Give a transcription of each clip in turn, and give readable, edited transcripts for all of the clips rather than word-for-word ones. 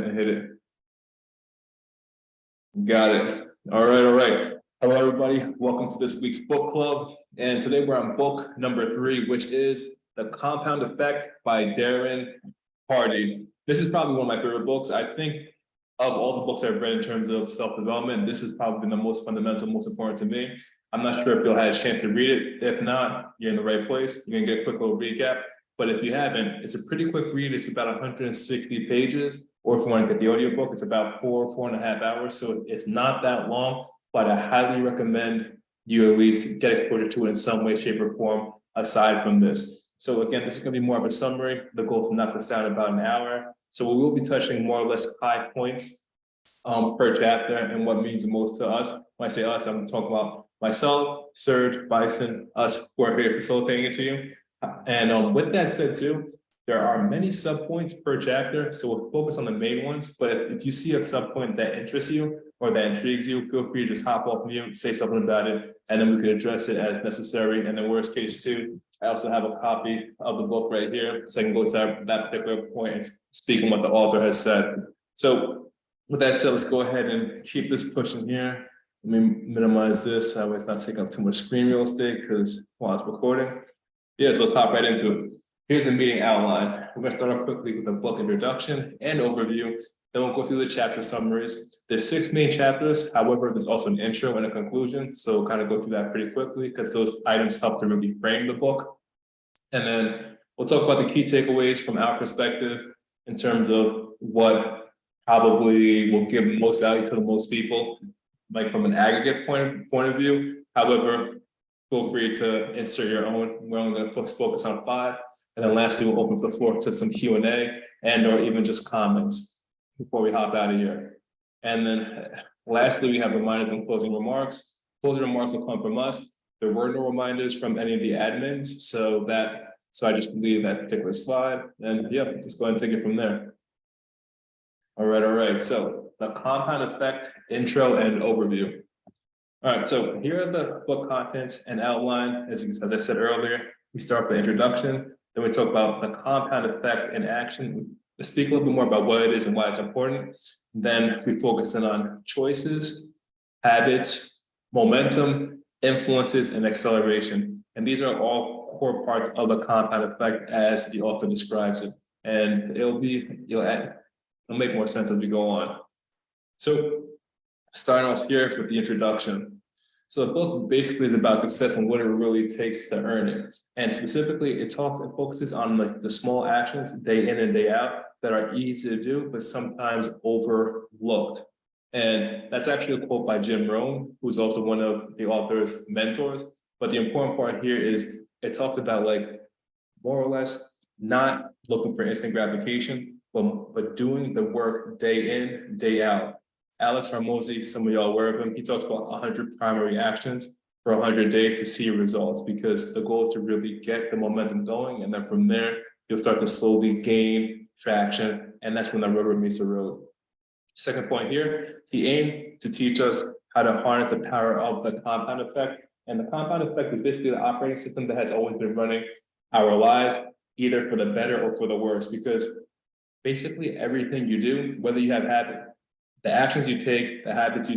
and hit it. Got it. All right, all right. Hello, everybody. Welcome to this week's book club. And today we're on book number 3, which is The Compound Effect by Darren Hardy. This is probably one of my favorite books. I think of all the books I've read in terms of self-development, this has probably been the most fundamental, most important to me. I'm not sure if you'll have a chance to read it. If not, you're in the right place. You're gonna get a quick little recap. But if you haven't, it's a pretty quick read. It's about 160 pages. Or if you want to get the audiobook, it's about 4.5 hours. So it's not that long, but I highly recommend you at least get exposure to it in some way, shape, or form aside from this. So again, this is going to be more of a summary. The goal is not to sound about an hour. So we will be touching more or less high points per chapter and what means the most to us. When I say us, I'm talking about myself, Serge, Bison, us who are here facilitating it to you. And with that said too, there are many subpoints per chapter, so we'll focus on the main ones. But if you see a subpoint that interests you or that intrigues you, feel free to just hop off mute, say something about it, and then we can address it as necessary. And in worst case too, I also have a copy of the book right here, so I can go to that particular point and speak on what the author has said. So with that said, let's go ahead and keep this pushing here. Let me minimize this. I always not take up too much screen real estate because while it's recording. Yeah, so let's hop right into it. Here's the meeting outline. We're going to start off quickly with a book introduction and overview. Then we'll go through the chapter summaries. There's 6 main chapters. However, there's also an intro and a conclusion. So we'll kind of go through that pretty quickly because those items help to really frame the book. And then we'll talk about the key takeaways from our perspective in terms of what probably will give most value to the most people, like from an aggregate point of view. However, feel free to insert your own. We're only going to focus on 5. And then lastly, we'll open the floor to some Q&A and or even just comments before we hop out of here. And then lastly, we have reminders and closing remarks. Closing remarks will come from us. There were no reminders from any of the admins. So I just leave that particular slide. And yeah, just go ahead and take it from there. All right. So the compound effect, intro and overview. All right, so here are the book contents and outline. As I said earlier, we start with the introduction. Then we talk about the compound effect in action. We speak a little bit more about what it is and why it's important. Then we focus in on choices, habits, momentum, influences, and acceleration. And these are all core parts of the compound effect as the author describes it. And it'll make more sense as we go on. So starting off here with the introduction. So the book basically is about success and what it really takes to earn it. And specifically, it focuses on like the small actions day in and day out that are easy to do, but sometimes overlooked. And that's actually a quote by Jim Rohn, who's also one of the author's mentors. But the important part here is it talks about like more or less not looking for instant gratification, but doing the work day in, day out. Alex Hormozi, some of y'all aware of him, he talks about 100 primary actions for 100 days to see results because the goal is to really get the momentum going. And then from there, you'll start to slowly gain traction. And that's when the rubber meets the road. Second point here, he aimed to teach us how to harness the power of the compound effect. And the compound effect is basically the operating system that has always been running our lives, either for the better or for the worse, because basically everything you do, whether you have habit, the actions you take, the habits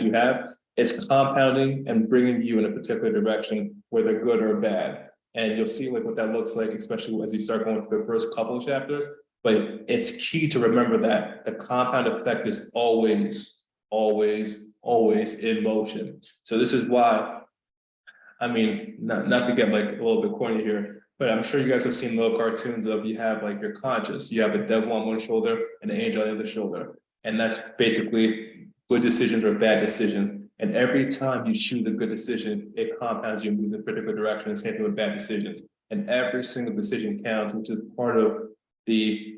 you have, it's compounding and bringing you in a particular direction, whether good or bad. And you'll see like what that looks like, especially as you start going through the first couple of chapters. But it's key to remember that the compound effect is always in motion. So this is why, I mean, not to get like a little bit corny here, but I'm sure you guys have seen little cartoons of you have like your conscious, you have a devil on one shoulder and an angel on the other shoulder. And that's basically good decisions or bad decisions. And every time you choose a good decision, it compounds you and moves in a particular direction. The same thing with bad decisions. And every single decision counts, which is part of the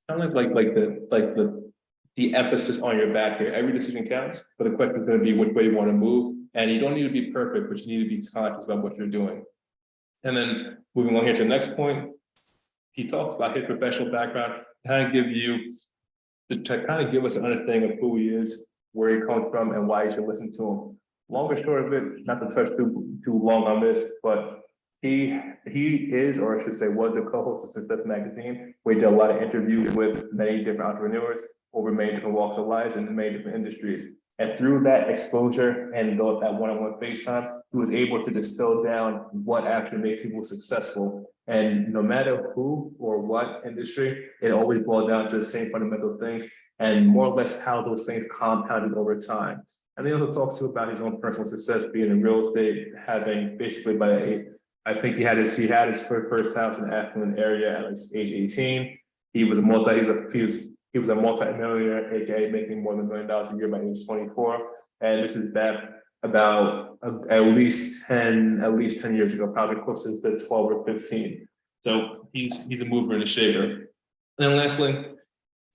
kind of like the emphasis on your back here. Every decision counts, but the question is going to be which way you want to move. And you don't need to be perfect, but you need to be conscious about what you're doing. And then moving on here to the next point, he talks about his professional background, to kind of give us an understanding of who he is, where he comes from, and why you should listen to him. Long and short of it, not to touch too long on this, but He is, or I should say, was the co-host of Success Magazine, where he did a lot of interviews with many different entrepreneurs over many different walks of life and many different industries. And through that exposure and that one-on-one FaceTime, he was able to distill down what actually makes people successful. And no matter who or what industry, it always boils down to the same fundamental things and more or less how those things compounded over time. And he also talks to about his own personal success being in real estate, having basically I think he had his first house in the affluent area at like age 18. He was a multi-millionaire, aka making more than $1 million a year by age 24. And this is back about at least 10 years ago, probably closer to 12 or 15. So he's a mover and a shaker. And then lastly,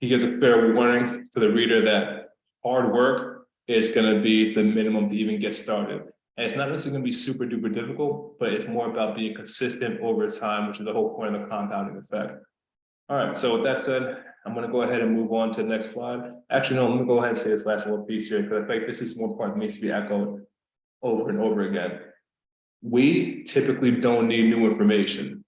he gives a fair warning to the reader that hard work is going to be the minimum to even get started. And it's not necessarily going to be super duper difficult, but it's more about being consistent over time, which is the whole point of the compounding effect. All right, so with that said, I'm going to go ahead and move on to the next slide. Actually, no, let me go ahead and say this last little piece here, because I think this is more important that needs to be echoed over and over again. We typically don't need new information.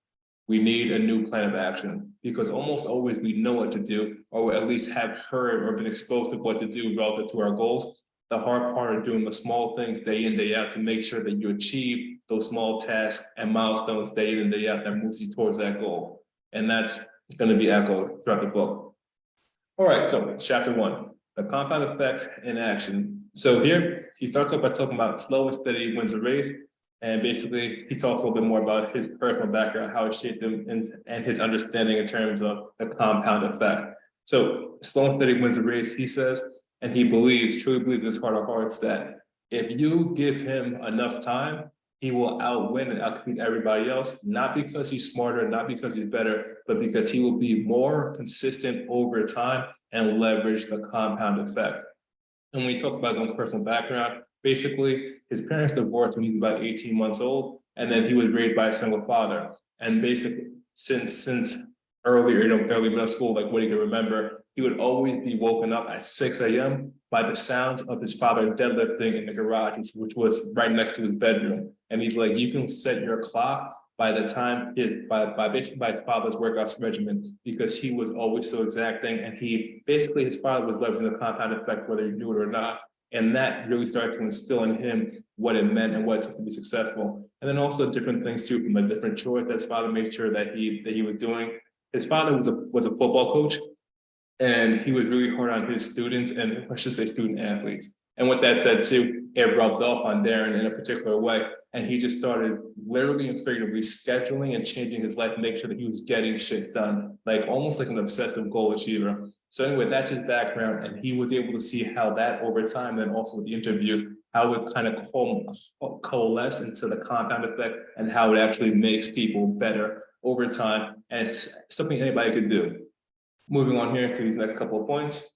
We need a new plan of action, because almost always we know what to do, or at least have heard or been exposed to what to do relative to our goals. The hard part of doing the small things day in, day out to make sure that you achieve those small tasks and milestones day in and day out that moves you towards that goal. And that's going to be echoed throughout the book. All right, so chapter 1, the compound effect in action. So here he starts off by talking about slow and steady wins a race. And basically he talks a little bit more about his personal background, how it shaped him and his understanding in terms of the compound effect. So slow and steady wins a race, he says, and he truly believes in his heart of hearts that if you give him enough time, he will outwin and outcompete everybody else, not because he's smarter, not because he's better, but because he will be more consistent over time and leverage the compound effect. And when he talks about his own personal background, basically his parents divorced when he was about 18 months old, and then he was raised by a single father. And basically since early middle school, like what he could remember, he would always be woken up at 6 a.m. by the sounds of his father deadlifting in the garage, which was right next to his bedroom. And he's like, you can set your clock by the time by his father's workouts regimen, because he was always so exacting. And his father was leveraging the compound effect, whether you knew it or not. And that really started to instill in him what it meant and what it took to be successful. And then also different things too, from the different chores that his father made sure that he was doing. His father was a football coach, and he was really hard on his students, and I should say student athletes. And with that said too, it rubbed off on Darren in a particular way. And he just started literally and figuratively scheduling and changing his life to make sure that he was getting shit done, like almost like an obsessive goal achiever. So anyway, that's his background. And he was able to see how that over time, and also with the interviews, how it kind of coalesce into the compound effect and how it actually makes people better over time. And it's something anybody could do. Moving on here to these next couple of points.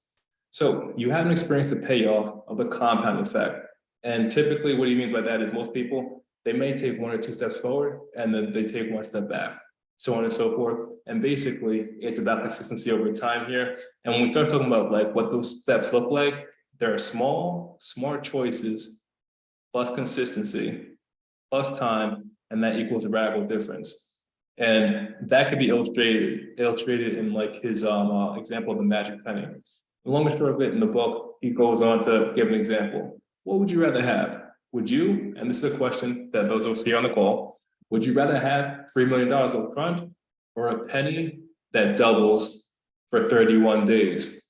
So you haven't experienced the payoff of the compound effect. And typically what he means by that is most people, they may take 1 or 2 steps forward and then they take 1 step back, so on and so forth. And basically it's about consistency over time here. And when we start talking about like what those steps look like, there are small, smart choices plus consistency plus time, and that equals a radical difference. And that could be illustrated in like his example of the magic penny. The long and short of it in the book, he goes on to give an example. What would you rather have? Would you, and this is a question that those of us here on the call, would you rather have $3 million up front or a penny that doubles for 31 days?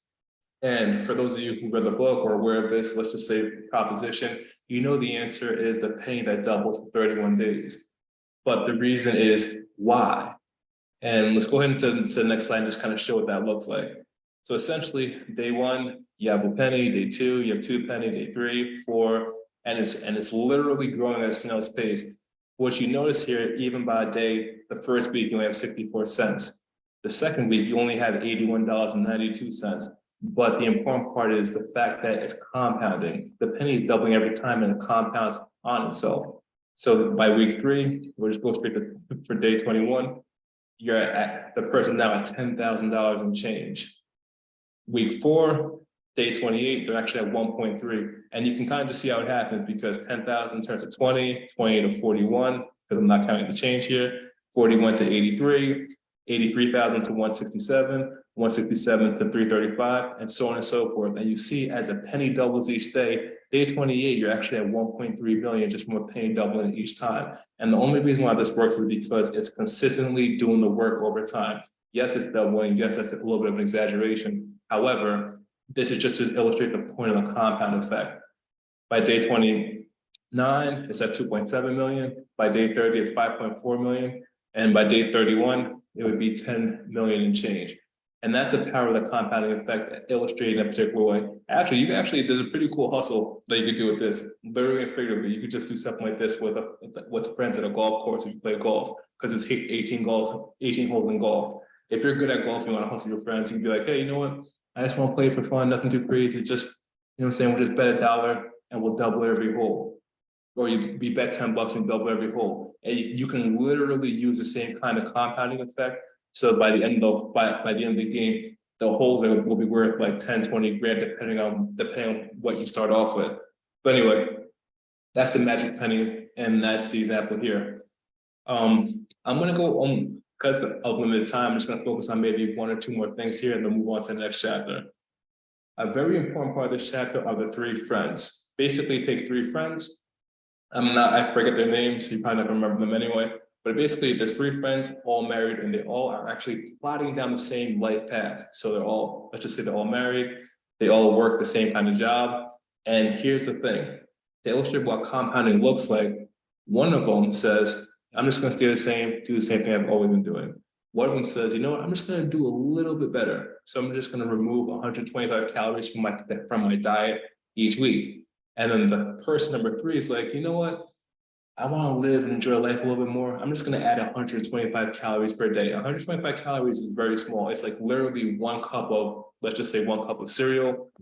And for those of you who read the book or aware of this, let's just say proposition, you know the answer is the penny that doubles for 31 days. But the reason is why? And let's go ahead to the next slide and just kind of show what that looks like. So essentially, day 1, you have a penny, day 2, you have 2 penny, day 3, 4, and it's literally growing at a snail's pace. What you notice here, even by day, the first week, you only have 64 cents. The second week, you only have $81.92. But the important part is the fact that it's compounding. The penny is doubling every time and it compounds on itself. So by week 3, we'll just go straight for day 21. You're at the person now at $10,000 and change. Week 4, day 28, they're actually at 1.3. And you can kind of just see how it happens, because 10,000 turns to 20, 20 to 41, because I'm not counting the change here, 41 to 83, 83,000 to 167, 167 to 335, and so on and so forth. And you see as a penny doubles each day, day 28, you're actually at 1.3 billion just from a penny doubling each time. And the only reason why this works is because it's consistently doing the work over time. Yes, it's doubling. Yes, that's a little bit of an exaggeration. However, this is just to illustrate the point of the compound effect. By day 29, it's at 2.7 million. By day 30, it's 5.4 million. And by day 31, it would be 10 million and change. And that's the power of the compounding effect illustrated in a particular way. Actually, there's a pretty cool hustle that you could do with this, literally and figuratively. You could just do something like this with friends at a golf course if you play golf, because it's 18 holes in golf. If you're good at golf, you want to hustle your friends, you'd be like, hey, you know what? I just want to play for fun, nothing too crazy. Just, you know what I'm saying? We'll just bet $1 and we'll double every hole. Or you bet $10 and double every hole. And you can literally use the same kind of compounding effect. So by the end of the game, the holes will be worth like 10, 20 grand, depending on what you start off with. But anyway, that's the magic penny, and that's the example here. I'm gonna go on because of limited time. I'm just gonna focus on maybe one or two more things here, and then move on to the next chapter. A very important part of this chapter are the three friends. Basically, take three friends. I forget their names, so you probably never remember them anyway. But basically, there's three friends, all married, and they all are actually plotting down the same life path. So they're all, let's just say they're all married, they all work the same kind of job. And here's the thing, to illustrate what compounding looks like, one of them says, I'm just gonna stay the same, do the same thing I've always been doing. One of them says, you know what, I'm just gonna do a little bit better. So I'm just gonna remove 125 calories from my diet each week. And then the person number three is like, you know what? I want to live and enjoy life a little bit more. I'm just going to add 125 calories per day. 125 calories is very small. It's like literally let's just say 1 cup of cereal,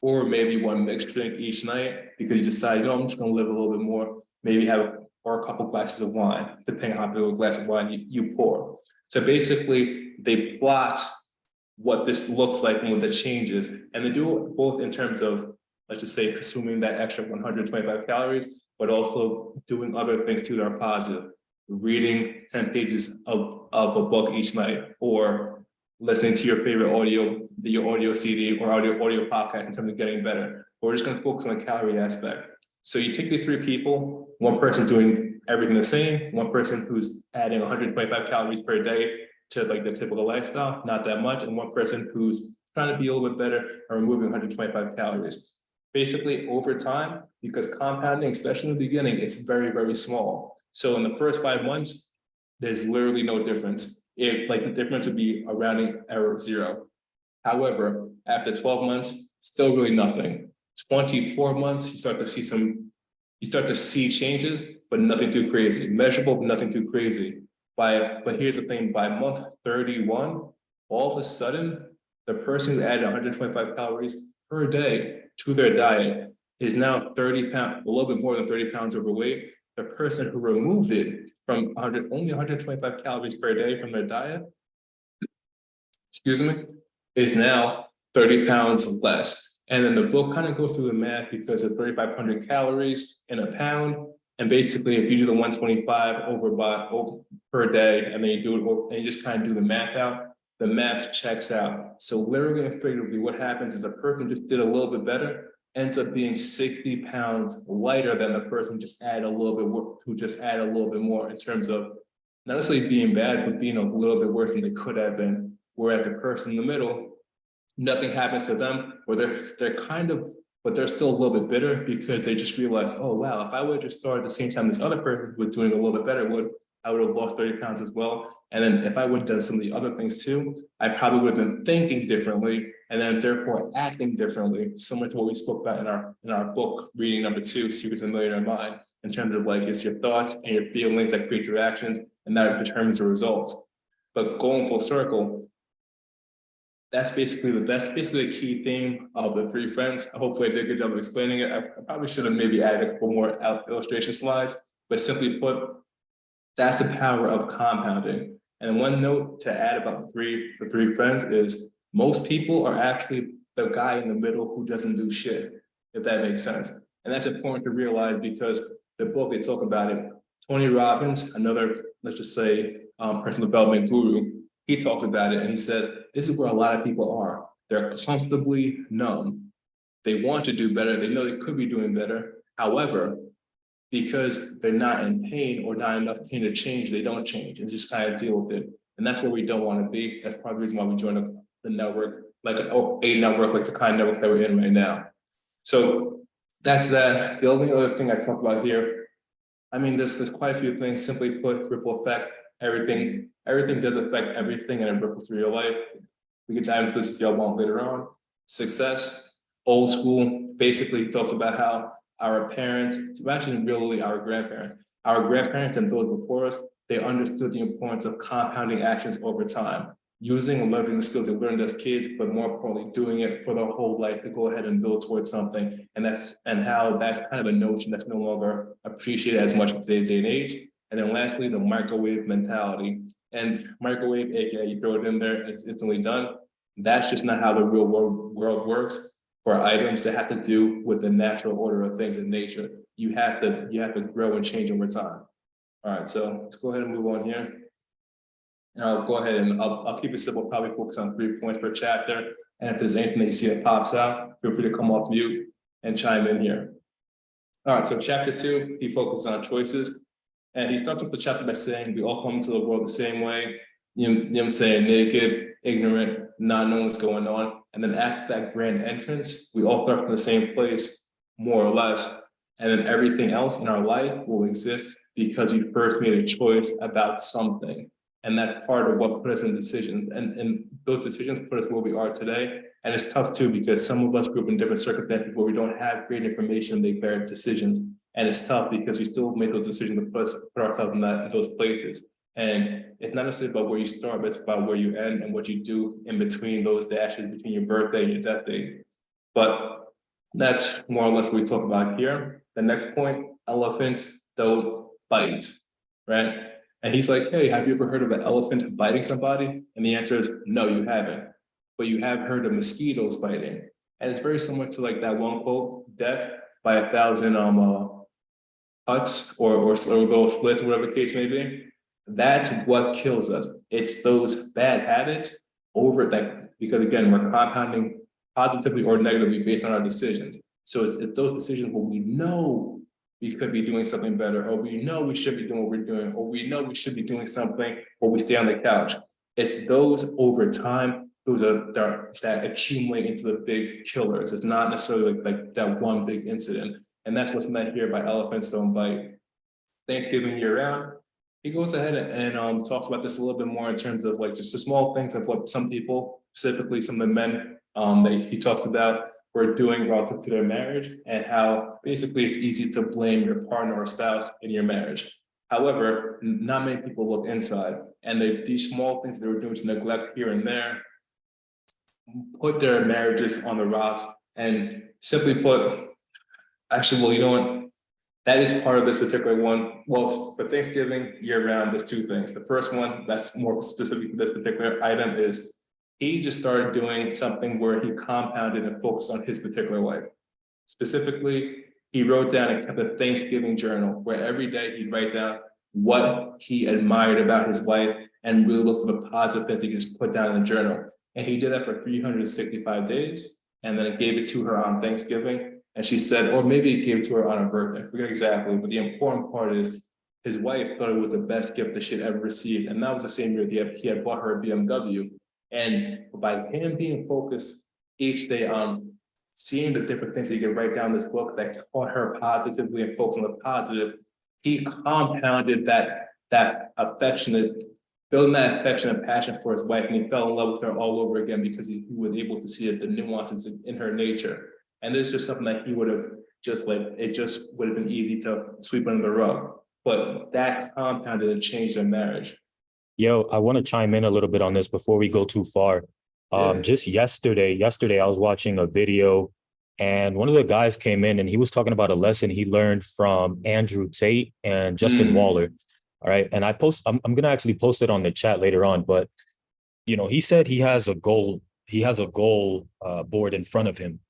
or maybe one mixed drink each night, because you decide, you know, I'm just going to live a little bit more, maybe have or a couple glasses of wine, depending on how big a glass of wine you pour. So basically, they plot what this looks like and what the changes, and they do it both in terms of, let's just say, consuming that extra 125 calories, but also doing other things too that are positive. Reading 10 pages of a book each night, or listening to your favorite audio CD or audio podcast in terms of getting better. We're just gonna focus on the calorie aspect. So you take these three people, one person doing everything the same, one person who's adding 125 calories per day to like the typical lifestyle, not that much, and one person who's trying to be a little bit better and removing 125 calories. Basically, over time, because compounding, especially in the beginning, it's very, very small. So in the first 5 months, there's literally no difference. The difference would be a rounding error of 0. However, after 12 months, still really nothing. 24 months, you start to see changes, but nothing too crazy. Measurable, but nothing too crazy. But here's the thing, by month 31, all of a sudden, the person who added 125 calories per day to their diet is now 30 pounds, a little bit more than 30 pounds overweight. The person who removed it from only 125 calories per day from their diet, is now 30 pounds less. And then the book kind of goes through the math, because it's 3,500 calories in a pound. And basically, if you do the 125 per day, and then you do it, and you just kind of do the math out, the math checks out. So literally and figuratively, what happens is a person just did a little bit better, ends up being 60 pounds lighter than the person who just added a little bit more in terms of not necessarily being bad, but being a little bit worse than they could have been. Whereas the person in the middle, nothing happens to them, or but they're still a little bit bitter, because they just realize, oh wow, if I would have just started at the same time this other person who was doing a little bit better I would have lost 30 pounds as well. And then if I would have done some of the other things too, I probably would have been thinking differently, and then therefore acting differently, similar to what we spoke about in our book, reading number 2, Secrets of the Millionaire Mind, in terms of like, it's your thoughts and your feelings that create your actions, and that determines the results. But going full circle, that's basically the key theme of the three friends. Hopefully I did a good job of explaining it. I probably should have maybe added a couple more illustration slides, but simply put, that's the power of compounding. And one note to add about the three friends is, most people are actually the guy in the middle who doesn't do shit, if that makes sense. And that's important to realize, because the book, they talk about it, Tony Robbins, another, let's just say, personal development guru, he talked about it and he said, this is where a lot of people are. They're comfortably numb. They want to do better. They know they could be doing better. However, because they're not in pain or not enough pain to change, they don't change and just kind of deal with it. And that's where we don't want to be. That's probably the reason why we joined the network, like a network like the kind of network that we're in right now. So that's that. The only other thing I talk about here, I mean, there's quite a few things. Simply put, ripple effect. Everything does affect everything, and it ripples through your life. We can dive into this if y'all want later on. Success, old school, basically talks about how our parents, actually really our grandparents and those before us, they understood the importance of compounding actions over time, using and leveraging the skills they learned as kids, but more importantly, doing it for their whole life to go ahead and build towards something. And how that's kind of a notion that's no longer appreciated as much in today's day and age. And then lastly, the microwave mentality. And microwave, aka you throw it in there, it's instantly done. That's just not how the real world works. For items that have to do with the natural order of things in nature, you have to grow and change over time. All right, so let's go ahead and move on here. And I'll go ahead and I'll keep it simple, probably focus on 3 points per chapter. And if there's anything that you see that pops out, feel free to come off mute and chime in here. All right, so chapter 2, he focuses on choices. And he starts off the chapter by saying, we all come into the world the same way. You know what I'm saying? Naked, ignorant, not knowing what's going on. And then after that grand entrance, we all start from the same place, more or less. And then everything else in our life will exist because we first made a choice about something. And that's part of what put us in decisions. And those decisions put us where we are today. And it's tough too, because some of us grew up in different circumstances where we don't have great information to make better decisions. And it's tough because we still make those decisions to put ourselves in those places. And it's not necessarily about where you start, but it's about where you end and what you do in between those dashes between your birthday and your death date. But that's more or less what we talk about here. The next point, elephants don't bite, right? And he's like, hey, have you ever heard of an elephant biting somebody? And the answer is no, you haven't. But you have heard of mosquitoes biting. And it's very similar to like that one quote, death by 1,000 cuts or little slits, whatever the case may be. That's what kills us. It's those bad habits over that, because again, we're compounding positively or negatively based on our decisions. So it's those decisions where we know we could be doing something better, or we know we should be doing what we're doing, or we know we should be doing something, or we stay on the couch. It's those over time, those are that accumulate into the big killers. It's not necessarily like that one big incident. And that's what's meant here by elephants don't bite. Thanksgiving year round, he goes ahead and talks about this a little bit more in terms of like just the small things of what some people, specifically some of the men that he talks about, were doing relative to their marriage, and how basically it's easy to blame your partner or spouse in your marriage. However, not many people look inside, and these small things they were doing to neglect here and there put their marriages on the rocks. And simply put, actually, well, you know what? That is part of this particular one. Well, for Thanksgiving year round, there's 2 things. The first one that's more specific to this particular item is he just started doing something where he compounded and focused on his particular life. Specifically, he wrote down and kept a Thanksgiving journal where every day he'd write down what he admired about his wife and really look for the positive things he could just put down in the journal. And he did that for 365 days, and then gave it to her on Thanksgiving. And she said, or maybe he gave it to her on her birthday, I forget exactly, but the important part is his wife thought it was the best gift that she'd ever received. And that was the same year he had bought her a BMW. And by him being focused each day on seeing the different things that he could write down in this book that taught her positively and focused on the positive, he compounded that affectionate, building that affection and passion for his wife, and he fell in love with her all over again because he was able to see the nuances in her nature. And this is just something that he would have just like, it just would have been easy to sweep under the rug. But that compounded and changed their marriage. Yo, I want to chime in a little bit on this before we go too far. Just yesterday I was watching a video, and one of the guys came in and he was talking about a lesson he learned from Andrew Tate and Justin Waller. All right. And I'm going to actually post it on the chat later on, but you know, he said he has a goal board in front of him.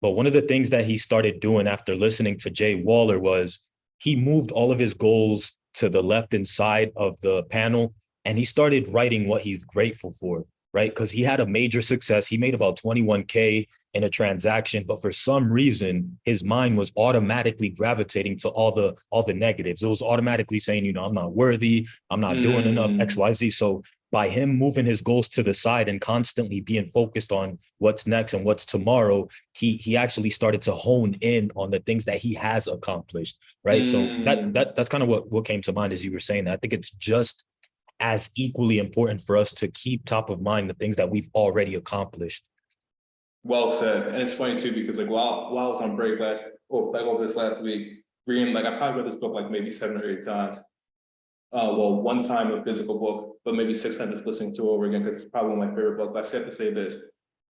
But one of the things that he started doing after listening to Jay Waller was he moved all of his goals to the left and side of the panel, and he started writing what he's grateful for, right? Because he had a major success. He made about 21K in a transaction, but for some reason, his mind was automatically gravitating to all the negatives. It was automatically saying, you know, I'm not worthy, I'm not doing enough, XYZ. So by him moving his goals to the side and constantly being focused on what's next and what's tomorrow, he actually started to hone in on the things that he has accomplished, right? So that's kind of what came to mind as you were saying that. I think it's just as equally important for us to keep top of mind the things that we've already accomplished. Well said. And it's funny too, because like while I was on break over this last week, reading, like I probably read this book like maybe 7 or 8 times. Well, one time a physical book, but maybe 6 times just listening to it over again, because it's probably one of my favorite books. But I still have to say this.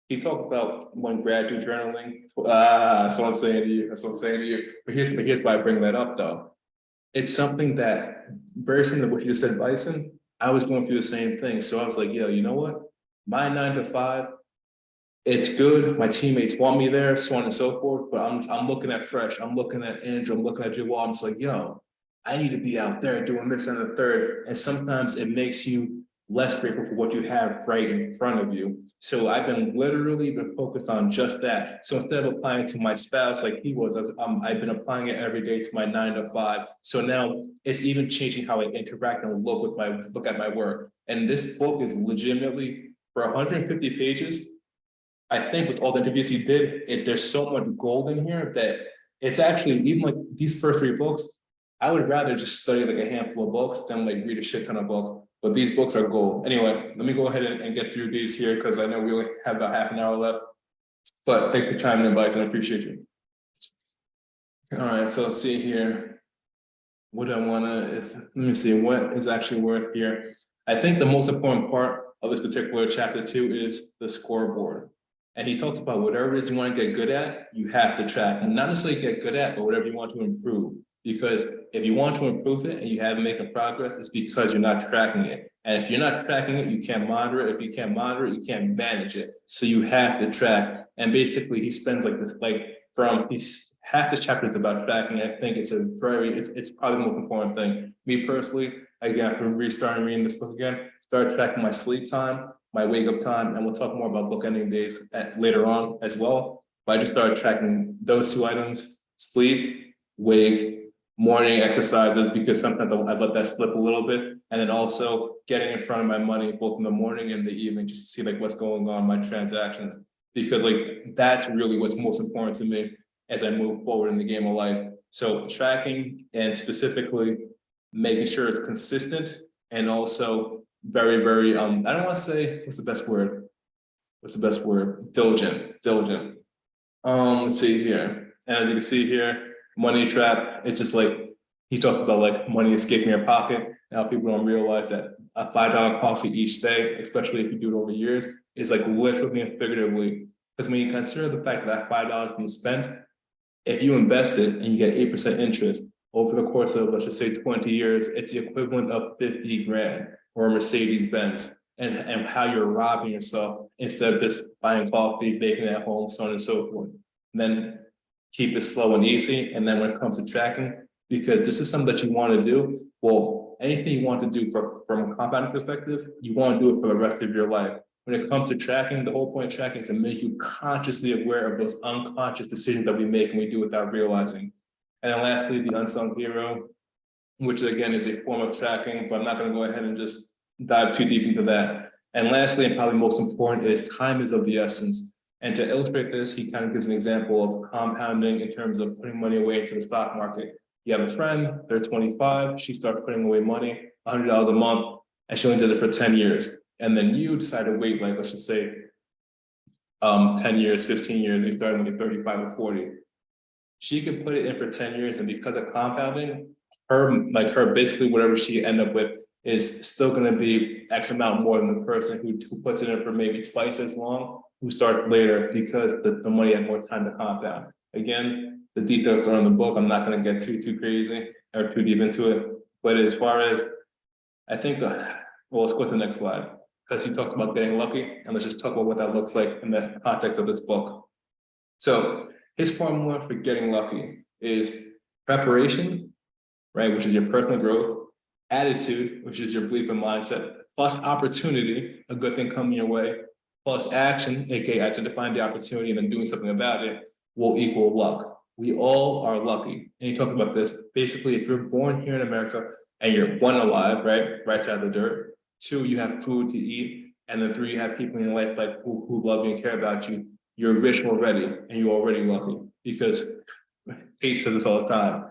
He talked about when gratitude journaling. That's what I'm saying to you. That's what I'm saying to you. But here's why I bring that up though. It's something that very similar to what you just said, Bison. I was going through the same thing. So I was like, yo, you know what? My 9 to 5, it's good. My teammates want me there, so on and so forth. But I'm looking at Fresh. I'm looking at Andrew. I'm looking at Jawad. I'm just like, yo, I need to be out there doing this and the third. And sometimes it makes you less grateful for what you have right in front of you. So I've been literally focused on just that. So instead of applying to my spouse like he was, I've been applying it every day to my 9 to 5. So now it's even changing how I interact and look at my work. And this book is legitimately for 150 pages. I think with all the interviews he did, there's so much gold in here that it's actually, even like these first 3 books, I would rather just study like a handful of books than like read a shit ton of books. But these books are gold. Anyway, let me go ahead and get through these here because I know we only have about half an hour left. But thanks for chiming in, Bison. I appreciate you. All right, so let's see here. What I let me see what is actually worth here. I think the most important part of this particular chapter 2 is the scoreboard. And he talks about whatever it is you want to get good at, you have to track. And not necessarily get good at, but whatever you want to improve. Because if you want to improve it and you haven't made progress, it's because you're not tracking it. And if you're not tracking it, you can't monitor it. If you can't monitor it, you can't manage it. So you have to track. And basically he spends like this, half the chapter is about tracking. I think it's it's probably the most important thing. Me personally, again, after restarting reading this book again, start tracking my sleep time, my wake up time, and we'll talk more about book ending days later on as well. But I just started tracking those 2 items: sleep, wake, morning exercises, because sometimes I let that slip a little bit. And then also getting in front of my money, both in the morning and the evening, just to see like what's going on, my transactions, because like that's really what's most important to me as I move forward in the game of life. So tracking and specifically making sure it's consistent and also very, very, I don't want to say, what's the best word? Diligent. Let's see here. And as you can see here, money trap, it's just like, he talks about like money escaping your pocket. Now people don't realize that a $5 coffee each day, especially if you do it over years, is like literally and figuratively. Because when you consider the fact that $5 being spent, if you invest it and you get 8% interest over the course of, let's just say 20 years, it's the equivalent of 50 grand or a Mercedes Benz. And how you're robbing yourself instead of just buying coffee, baking it at home, so on and so forth. And then keep it slow and easy. And then when it comes to tracking, because this is something that you want to do, well, anything you want to do from a compounding perspective, you want to do it for the rest of your life. When it comes to tracking, the whole point of tracking is to make you consciously aware of those unconscious decisions that we make and we do without realizing. And then lastly, the unsung hero, which again is a form of tracking, but I'm not going to go ahead and just dive too deep into that. And lastly, and probably most important, is time is of the essence. And to illustrate this, he kind of gives an example of compounding in terms of putting money away into the stock market. You have a friend, they're 25, she starts putting away money, $100 a month, and she only does it for 10 years. And then you decide to wait, like, let's just say 10 years, 15 years, you start when you're 35 or 40. She could put it in for 10 years, and because of compounding, her basically whatever she end up with is still going to be X amount more than the person who puts it in for maybe twice as long, who starts later, because the money had more time to compound. Again, the details are in the book. I'm not going to get too crazy or too deep into it. But as far as, I think, well, let's go to the next slide, because he talks about getting lucky, and let's just talk about what that looks like in the context of this book. So his formula for getting lucky is preparation, right, which is your personal growth, attitude, which is your belief and mindset, plus opportunity, a good thing coming your way, plus action, aka identifying the opportunity and then doing something about it, will equal luck. We all are lucky. And you talk about this, basically, if you're born here in America and you're one, alive, right side of the dirt, two, you have food to eat, and then three, you have people in your life like who love you and care about you, you're rich already, and you're already lucky. Because Kate says this all the time.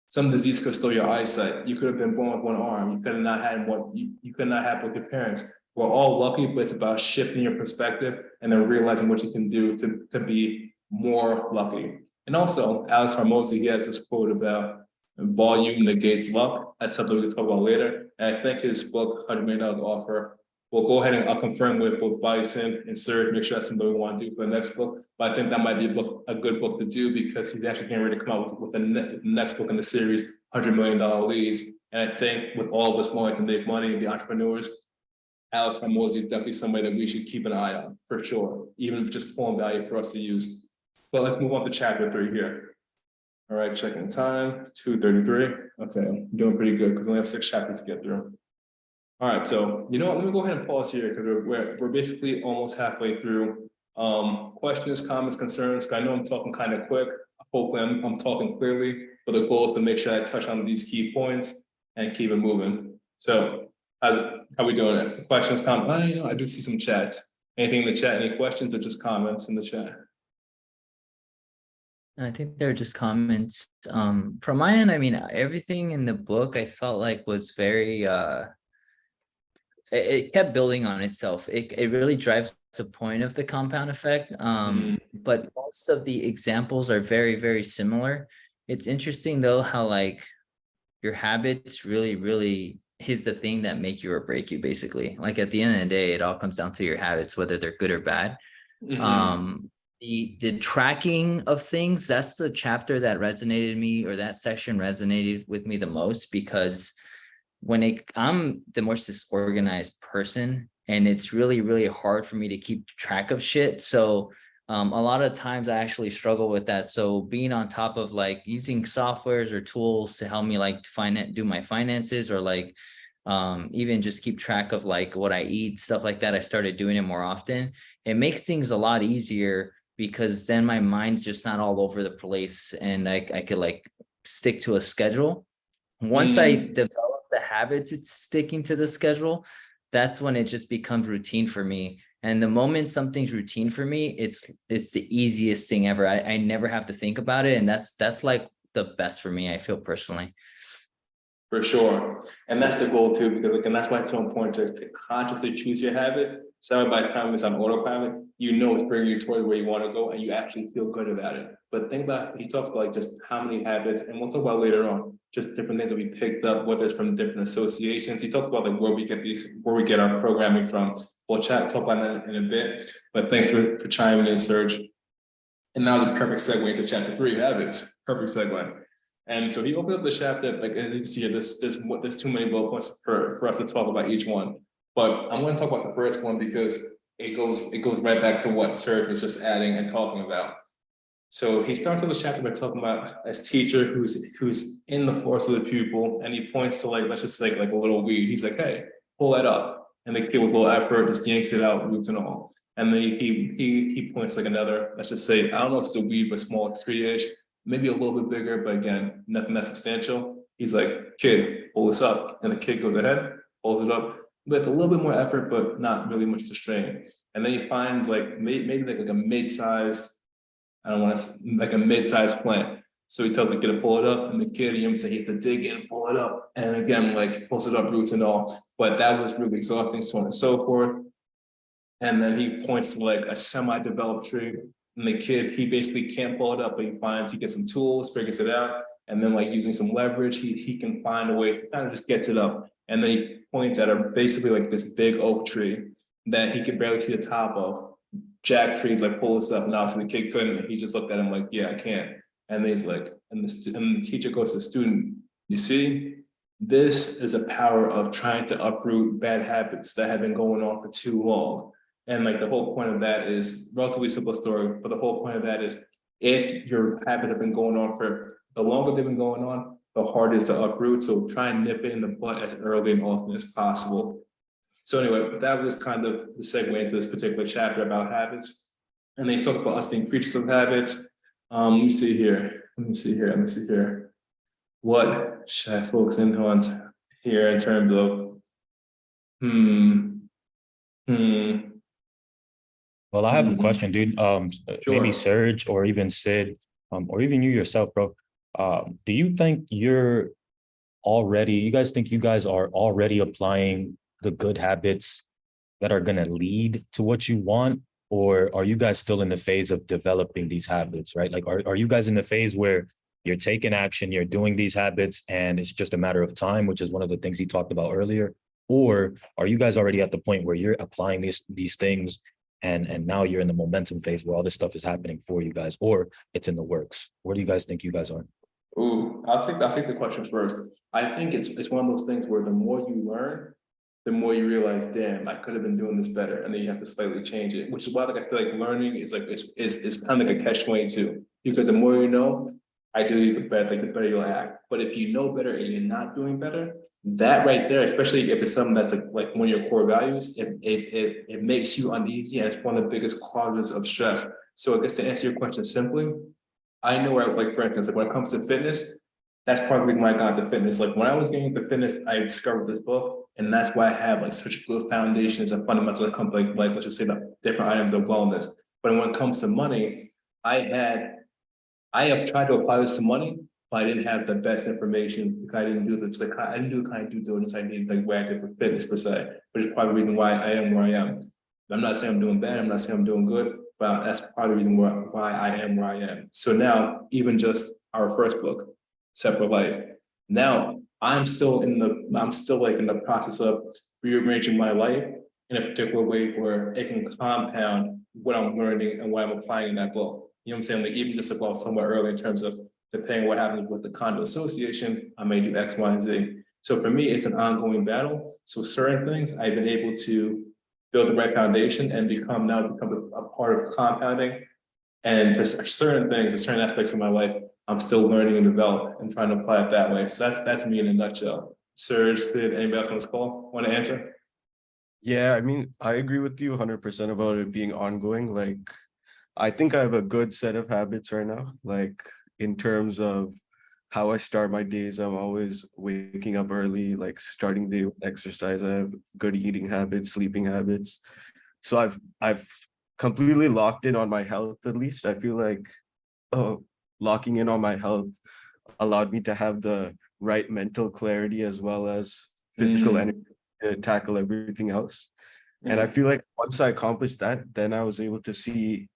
Some disease could steal your eyesight. You could have been born with one arm. You could have not had one. You could not have both your parents. We're all lucky, but it's about shifting your perspective and then realizing what you can do to be more lucky. And also, Alex Hormozi, he has this quote about volume negates luck. That's something we can talk about later. And I think his book, $100 Million Offer, we'll go ahead and I'll confirm with both Bison and Serge, make sure that's something we want to do for the next book. But I think that might be a good book to do because he's actually getting ready to come out with the next book in the series, $100 Million Leads. And I think with all of us wanting to make money, the entrepreneurs, Alex Hormozi is definitely somebody that we should keep an eye on for sure, even if just pulling value for us to use. But let's move on to chapter 3 here. All right, checking time, 2:33. Okay, I'm doing pretty good because we only have 6 chapters to get through. All right, so you know what? Let me go ahead and pause here because we're basically almost halfway through. Questions, comments, concerns. I know I'm talking kind of quick. Hopefully, I'm talking clearly. But the goal is to make sure I touch on these key points and keep it moving. So, how we doing it? Questions, comments? I do see some chats. Anything in the chat? Any questions or just comments in the chat? I think they're just comments. From my end, I mean, everything in the book I felt like was very it kept building on itself. It really drives the point of the compound effect. But most of the examples are very, very similar. It's interesting though how like your habits really is the thing that make you or break you, basically. Like at the end of the day, it all comes down to your habits, whether they're good or bad. The tracking of things, that's the chapter that resonated me, or that section resonated with me the most, because I'm the most disorganized person, and it's really hard for me to keep track of shit. So a lot of times I actually struggle with that. So being on top of like using softwares or tools to help me like do my finances, or like even just keep track of like what I eat, stuff like that, I started doing it more often. It makes things a lot easier because then my mind's just not all over the place, and I could like stick to a schedule. Once I develop the habit of sticking to the schedule, that's when it just becomes routine for me. And the moment something's routine for me, it's the easiest thing ever. I never have to think about it. And that's like the best for me, I feel personally. For sure. And that's the goal too, because again, that's why it's so important to consciously choose your habits. So by the time it's on autopilot, you know it's bringing you toward where you want to go and you actually feel good about it. But think about, he talks about like just how many habits, and we'll talk about later on, just different things that we picked up, whether it's from different associations. He talks about like where we get our programming from. We'll talk about that in a bit, but thanks for chiming in, Serge. And that was a perfect segue into chapter 3, habits. Perfect segue. And so he opened up the chapter, like as you can see here, there's too many bullet points for us to talk about each one. But I'm going to talk about the first one because it goes right back to what Serge was just adding and talking about. So he starts on the chapter by talking about a teacher who's in the forest of the pupil, and he points to like, let's just like a little weed. He's like, hey, pull that up. And the kid with a little effort just yanks it out, roots and all. And then he points like another, let's just say, I don't know if it's a weed, but small tree-ish, maybe a little bit bigger, but again, nothing that substantial. He's like, kid, pull this up. And the kid goes ahead, pulls it up with a little bit more effort, but not really much to strain. And then he finds like maybe like a mid-sized, like a mid-sized plant. So he tells the kid to pull it up, and the kid, you know what I'm saying, he has to dig in, pull it up. And again, like pulls it up, roots and all. But that was really exhausting, so on and so forth. And then he points to like a semi-developed tree. And the kid, he basically can't pull it up, but he gets some tools, figures it out. And then like using some leverage, he can find a way, kind of just gets it up. And then he points at basically like this big oak tree that he could barely see the top of. Jack trees like pull this up, and obviously the kid couldn't, and he just looked at him like, yeah, I can't. And he's like, and the teacher goes to the student, you see, this is a power of trying to uproot bad habits that have been going on for too long. And like the whole point of that is relatively simple story, but the whole point of that is if your habit have been going on for the longer they've been going on, the hardest to uproot. So try and nip it in the bud as early and often as possible. So anyway, that was kind of the segue into this particular chapter about habits. And they talk about us being creatures of habits. Let me see here. What should I focus in on here in terms of, Well, I have a question, dude. Maybe Sure. Serge or even Sid, or even you yourself, bro. Do you think you guys think you guys are already applying the good habits that are gonna lead to what you want? Or are you guys still in the phase of developing these habits, right? Like, are you guys in the phase where you're taking action, you're doing these habits, and it's just a matter of time, which is one of the things he talked about earlier? Or are you guys already at the point where you're applying these things and now you're in the momentum phase where all this stuff is happening for you guys, or it's in the works? Where do you guys think you guys are? Ooh, I'll take the question first. I think it's one of those things where the more you learn, the more you realize, damn, I could have been doing this better. And then you have to slightly change it, which is why like I feel like learning is like is kind of like a catch-22. Because the more you know, ideally the better you'll act. But if you know better and you're not doing better, that right there, especially if it's something that's like one of your core values, it makes you uneasy, and it's one of the biggest causes of stress. So I guess to answer your question simply, I know where, like, for instance, like when it comes to fitness, that's probably why I got into fitness. Like when I was getting into fitness, I discovered this book, and that's why I have like such good foundations and fundamentals that come like let's just say the different items of wellness. But when it comes to money, I have tried to apply this to money, but I didn't have the best information. Because I didn't do this, like I didn't do the kind of due diligence I needed, like where I did for fitness per se, which is part of the reason why I am where I am. I'm not saying I'm doing bad, I'm not saying I'm doing good, but that's part of the reason why I am where I am. So now, even just our first book, Separate Life, now I'm still like in the process of rearranging my life in a particular way where it can compound what I'm learning and what I'm applying in that book. You know what I'm saying? Like even just about somewhere early in terms of depending what happens with the condo association, I may do X, Y, and Z. So for me, it's an ongoing battle. So certain things I've been able to build the right foundation and become a part of compounding. And for certain things, and certain aspects of my life, I'm still learning and develop and trying to apply it that way. So that's me in a nutshell. Serge, did anybody else on this call want to answer? Yeah, I mean, I agree with you 100% about it being ongoing. Like, I think I have a good set of habits right now. Like, in terms of how I start my days, I'm always waking up early, like starting the day with exercise. I have good eating habits, sleeping habits. So I've completely locked in on my health, at least. I feel like locking in on my health allowed me to have the right mental clarity as well as physical energy to tackle everything else. And I feel like once I accomplished that, then I was able to see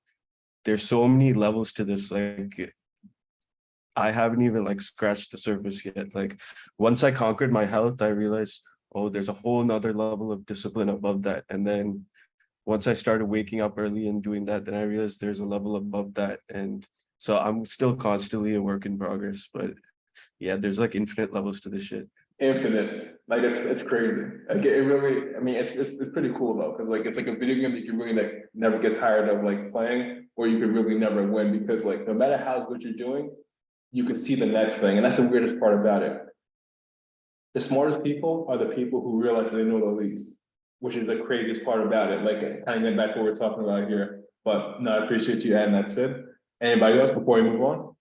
there's so many levels to this. Like I haven't even like scratched the surface yet. Like once I conquered my health, I realized, oh, there's a whole nother level of discipline above that. And then once I started waking up early and doing that, then I realized there's a level above that. And so I'm still constantly a work in progress, but yeah, there's like infinite levels to this shit. Infinite, like it's crazy. Like it really, I mean, it's pretty cool though, because like it's like a video game that you can really like never get tired of like playing, or you could really never win because like no matter how good you're doing, you can see the next thing, and that's the weirdest part about it. The smartest people are the people who realize that they know the least, which is the craziest part about it. Like kind of getting back to what we're talking about here. But no, I appreciate you adding that, Sid. Anybody else before we move on?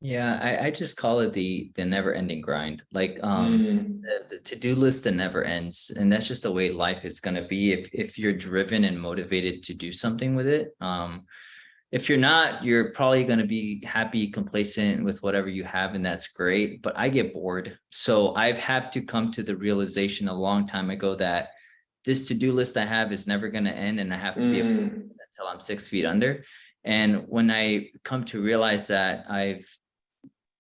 Yeah, I just call it the never ending grind. Like Mm, the to-do list that never ends. And that's just the way life is gonna be if you're driven and motivated to do something with it. If you're not, you're probably gonna be happy, complacent with whatever you have, and that's great. But I get bored. So I've had to come to the realization a long time ago that this to-do list I have is never gonna end, and I have to be able to until I'm 6 feet under. And when I come to realize that I've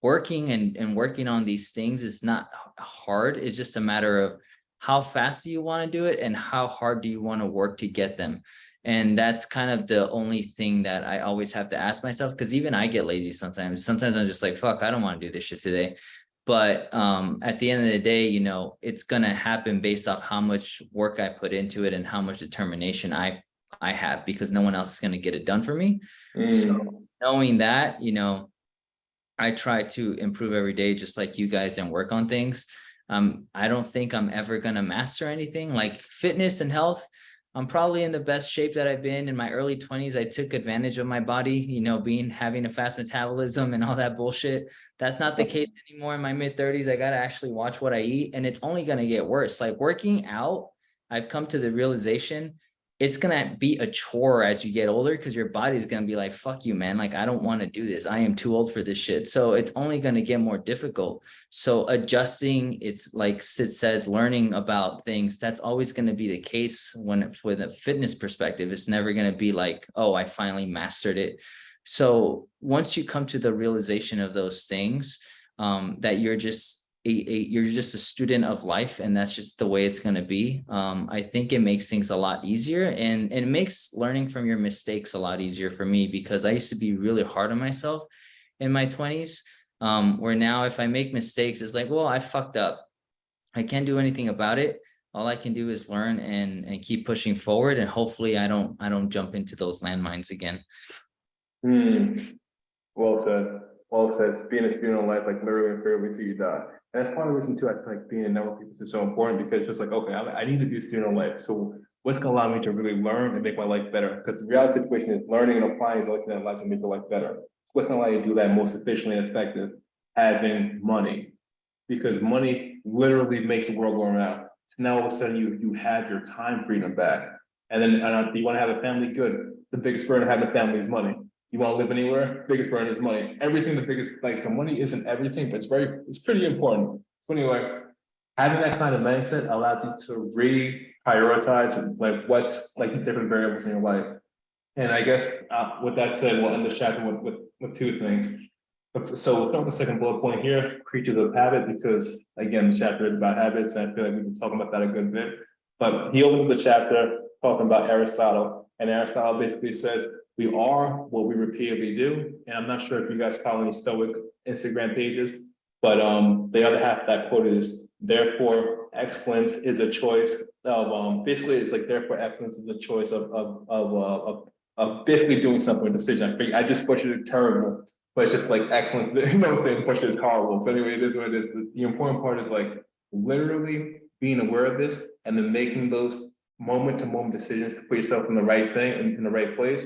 working and working on these things is not hard. It's just a matter of how fast do you want to do it and how hard do you want to work to get them. And that's kind of the only thing that I always have to ask myself, because even I get lazy sometimes. Sometimes I'm just like, fuck, I don't want to do this shit today. But at the end of the day, you know, it's gonna happen based off how much work I put into it and how much determination I have, because no one else is gonna get it done for me. So knowing that, you know, I try to improve every day, just like you guys, and work on things. I don't think I'm ever gonna master anything like fitness and health. I'm probably in the best shape that I've been in my early 20s. I took advantage of my body, having a fast metabolism and all that bullshit. That's not the case anymore in my mid 30s. I gotta actually watch what I eat, and it's only gonna get worse. Like working out, I've come to the realization it's gonna be a chore as you get older, because your body's gonna be like, fuck you, man. Like, I don't want to do this. I am too old for this shit. So it's only gonna get more difficult. So adjusting, it's like Sid says, learning about things, that's always gonna be the case when with a fitness perspective. It's never gonna be like, oh, I finally mastered it. So once you come to the realization of those things, that you're just you're just a student of life, and that's just the way it's going to be. I think it makes things a lot easier, and it makes learning from your mistakes a lot easier for me, because I used to be really hard on myself in my 20s, where now if I make mistakes, it's like, well, I fucked up. I can't do anything about it. All I can do is learn and keep pushing forward, and hopefully I don't jump into those landmines again. Well said. Well said. Being a student in life, like literally and figuratively till you die. And that's part of the reason too, I feel like being a network people is so important, because just like, okay, I need to be a student in life. So what's gonna allow me to really learn and make my life better? Because the reality situation is learning and applying is looking at life and make your life better. What's gonna allow you to do that most efficiently and effective? Having money. Because money literally makes the world go around. So now all of a sudden you have your time freedom back. And then you want to have a family, good. The biggest burden of having a family is money. You want to live anywhere, biggest burden is money. Everything, the biggest, like, so money isn't everything, but it's pretty important. So anyway, having that kind of mindset allows you to reprioritize like what's like the different variables in your life. And I guess with that said, we'll end the chapter with two things. So we'll start with the second bullet point here, creatures of habit, because again, the chapter is about habits, and I feel like we've been talking about that a good bit. But he opened the chapter talking about Aristotle, and Aristotle basically says, we are what we repeatedly do. And I'm not sure if you guys follow any Stoic Instagram pages, but the other half of that quote is, therefore excellence is a choice of basically it's like, therefore excellence is a choice of basically doing something, a decision. I just butchered it terrible, but it's just like excellence. You know what I'm saying? Butchered is horrible. But anyway, it is what it is. The important part is like literally being aware of this and then making those moment to moment decisions to put yourself in the right thing and in the right place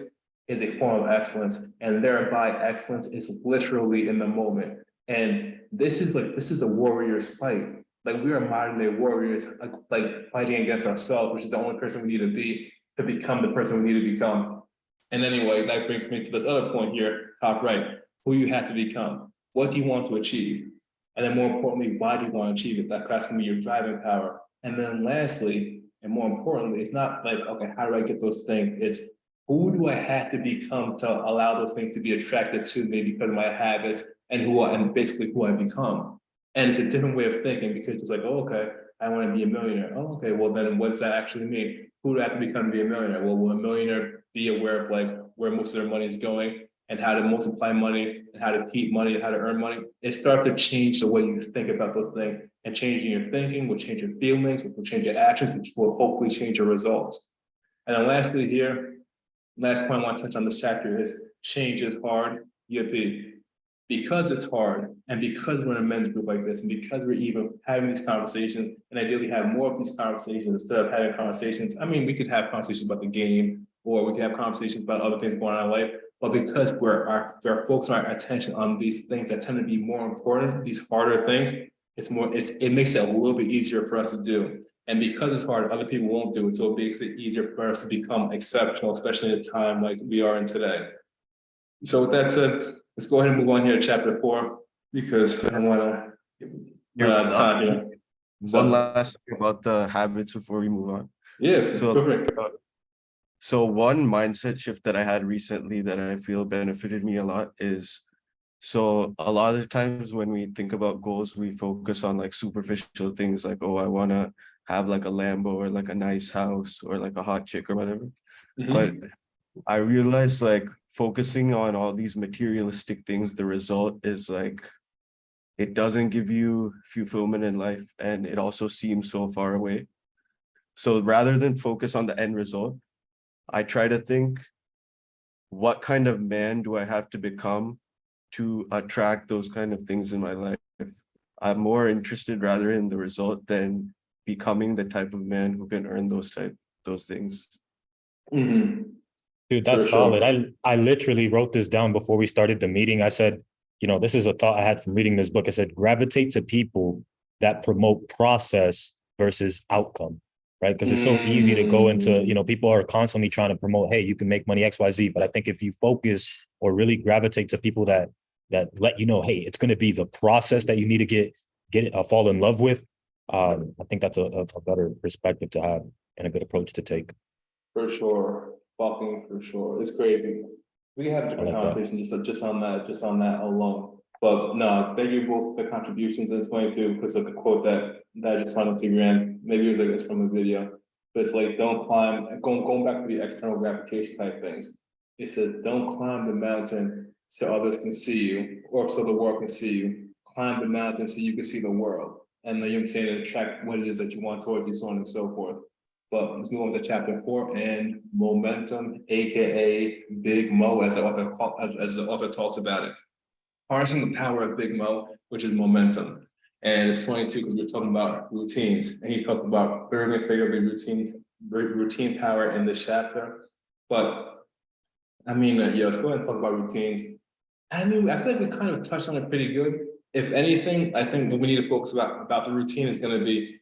is a form of excellence, and thereby excellence is literally in the moment. And this is a warrior's fight. Like, we are modern day warriors, like fighting against ourselves, which is the only person we need to be to become the person we need to become. And anyway, that brings me to this other point here, top right, who you have to become. What do you want to achieve? And then more importantly, why do you want to achieve it? That's gonna be your driving power. And then lastly, and more importantly, it's not like, okay, how do I get those things? It's who do I have to become to allow those things to be attracted to me because of my habits and basically who I become. And it's a different way of thinking, because it's like, oh, okay, I want to be a millionaire. Oh, okay, well then what does that actually mean? Who do I have to become to be a millionaire? Well, will a millionaire be aware of like where most of their money is going and how to multiply money and how to keep money and how to earn money? It starts to change the way you think about those things, and changing your thinking will change your feelings, which will change your actions, which will hopefully change your results. And then lastly here, last point I want to touch on this chapter is change is hard, yippee. Because it's hard, and because we're in a men's group like this, and because we're even having these conversations, and ideally have more of these conversations instead of having conversations. I mean, we could have conversations about the game, or we could have conversations about other things going on in life, but because we're focusing our attention on these things that tend to be more important, these harder things, it makes it a little bit easier for us to do. And because it's hard, other people won't do it. So it makes it easier for us to become exceptional, especially at a time like we are in today. So with that said, let's go ahead and move on here to chapter 4, because I don't want to run out of time here. One last thing about the habits before we move on. Yeah, So, perfect. So one mindset shift that I had recently that I feel benefited me a lot is, so a lot of the times when we think about goals, we focus on like superficial things like, oh, I want to have like a Lambo or like a nice house or like a hot chick or whatever. But I realized like focusing on all these materialistic things, the result is like, it doesn't give you fulfillment in life, and it also seems so far away. So rather than focus on the end result, I try to think, what kind of man do I have to become to attract those kind of things in my life. I'm more interested rather in the result than becoming the type of man who can earn those things. Mhm. Dude, For that's solid. sure. I literally wrote this down before we started the meeting. I said, this is a thought I had from reading this book. I said, gravitate to people that promote process versus outcome, right? Because it's so easy to go into, people are constantly trying to promote, hey, you can make money X, Y, Z. But I think if you focus or really gravitate to people that let you know, hey, it's going to be the process that you need to fall in love with. I think that's a better perspective to have and a good approach to take. For sure, fucking for sure. It's crazy. We can have a I different like that. conversation just on that alone. But no, thank you both for the contributions in 22, because of the quote that I just found on Instagram. Maybe it was like it's from a video. But it's like, don't climb, going back to the external gratification type things. It says, don't climb the mountain so others can see you, or so the world can see you. Climb the mountain so you can see the world. And then you're saying to attract what it is that you want towards you, so on and so forth. But let's move on to chapter 4 and momentum, aka Big Mo, as the author talks about it. Harnessing the power of Big Mo, which is momentum. And it's funny too, because we're talking about routines, and he talked about building and figure routine power in this chapter. But I mean, let's go ahead and talk about routines. I feel like we kind of touched on it pretty good. If anything, I think what we need to focus about the routine is going to be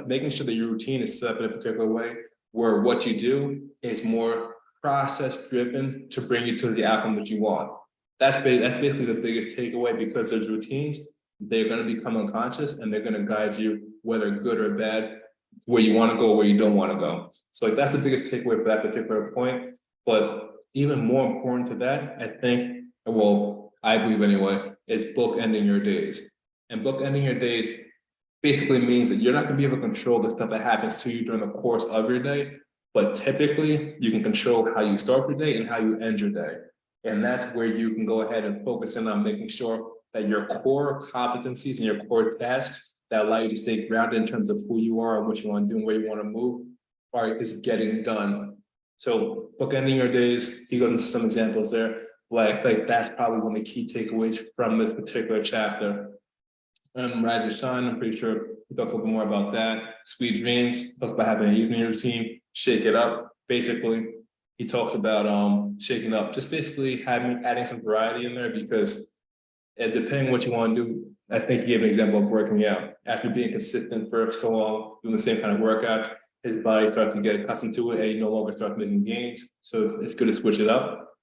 making sure that your routine is set up in a particular way where what you do is more process driven to bring you to the outcome that you want. That's basically the biggest takeaway, because those routines, they're going to become unconscious and they're going to guide you, whether good or bad, where you want to go, where you don't want to go. So like, that's the biggest takeaway for that particular point. But even more important to that, I think, well, I believe anyway, is bookending your days. And bookending your days basically means that you're not going to be able to control the stuff that happens to you during the course of your day, but typically you can control how you start your day and how you end your day. And that's where you can go ahead and focus in on making sure that your core competencies and your core tasks that allow you to stay grounded in terms of who you are and what you want to do and where you want to move is getting done. So bookending your days, he goes into some examples there. Like that's probably one of the key takeaways from this particular chapter. Rise and Shine, I'm pretty sure he talks a little more about that. Sweet Dreams, talks about having an evening routine, shake it up. Basically, he talks about shaking up, just basically adding some variety in there, because depending what you want to do, I think he gave an example of working out. After being consistent for so long, doing the same kind of workouts, his body starts to get accustomed to it and he no longer starts making gains. So it's good to switch it up,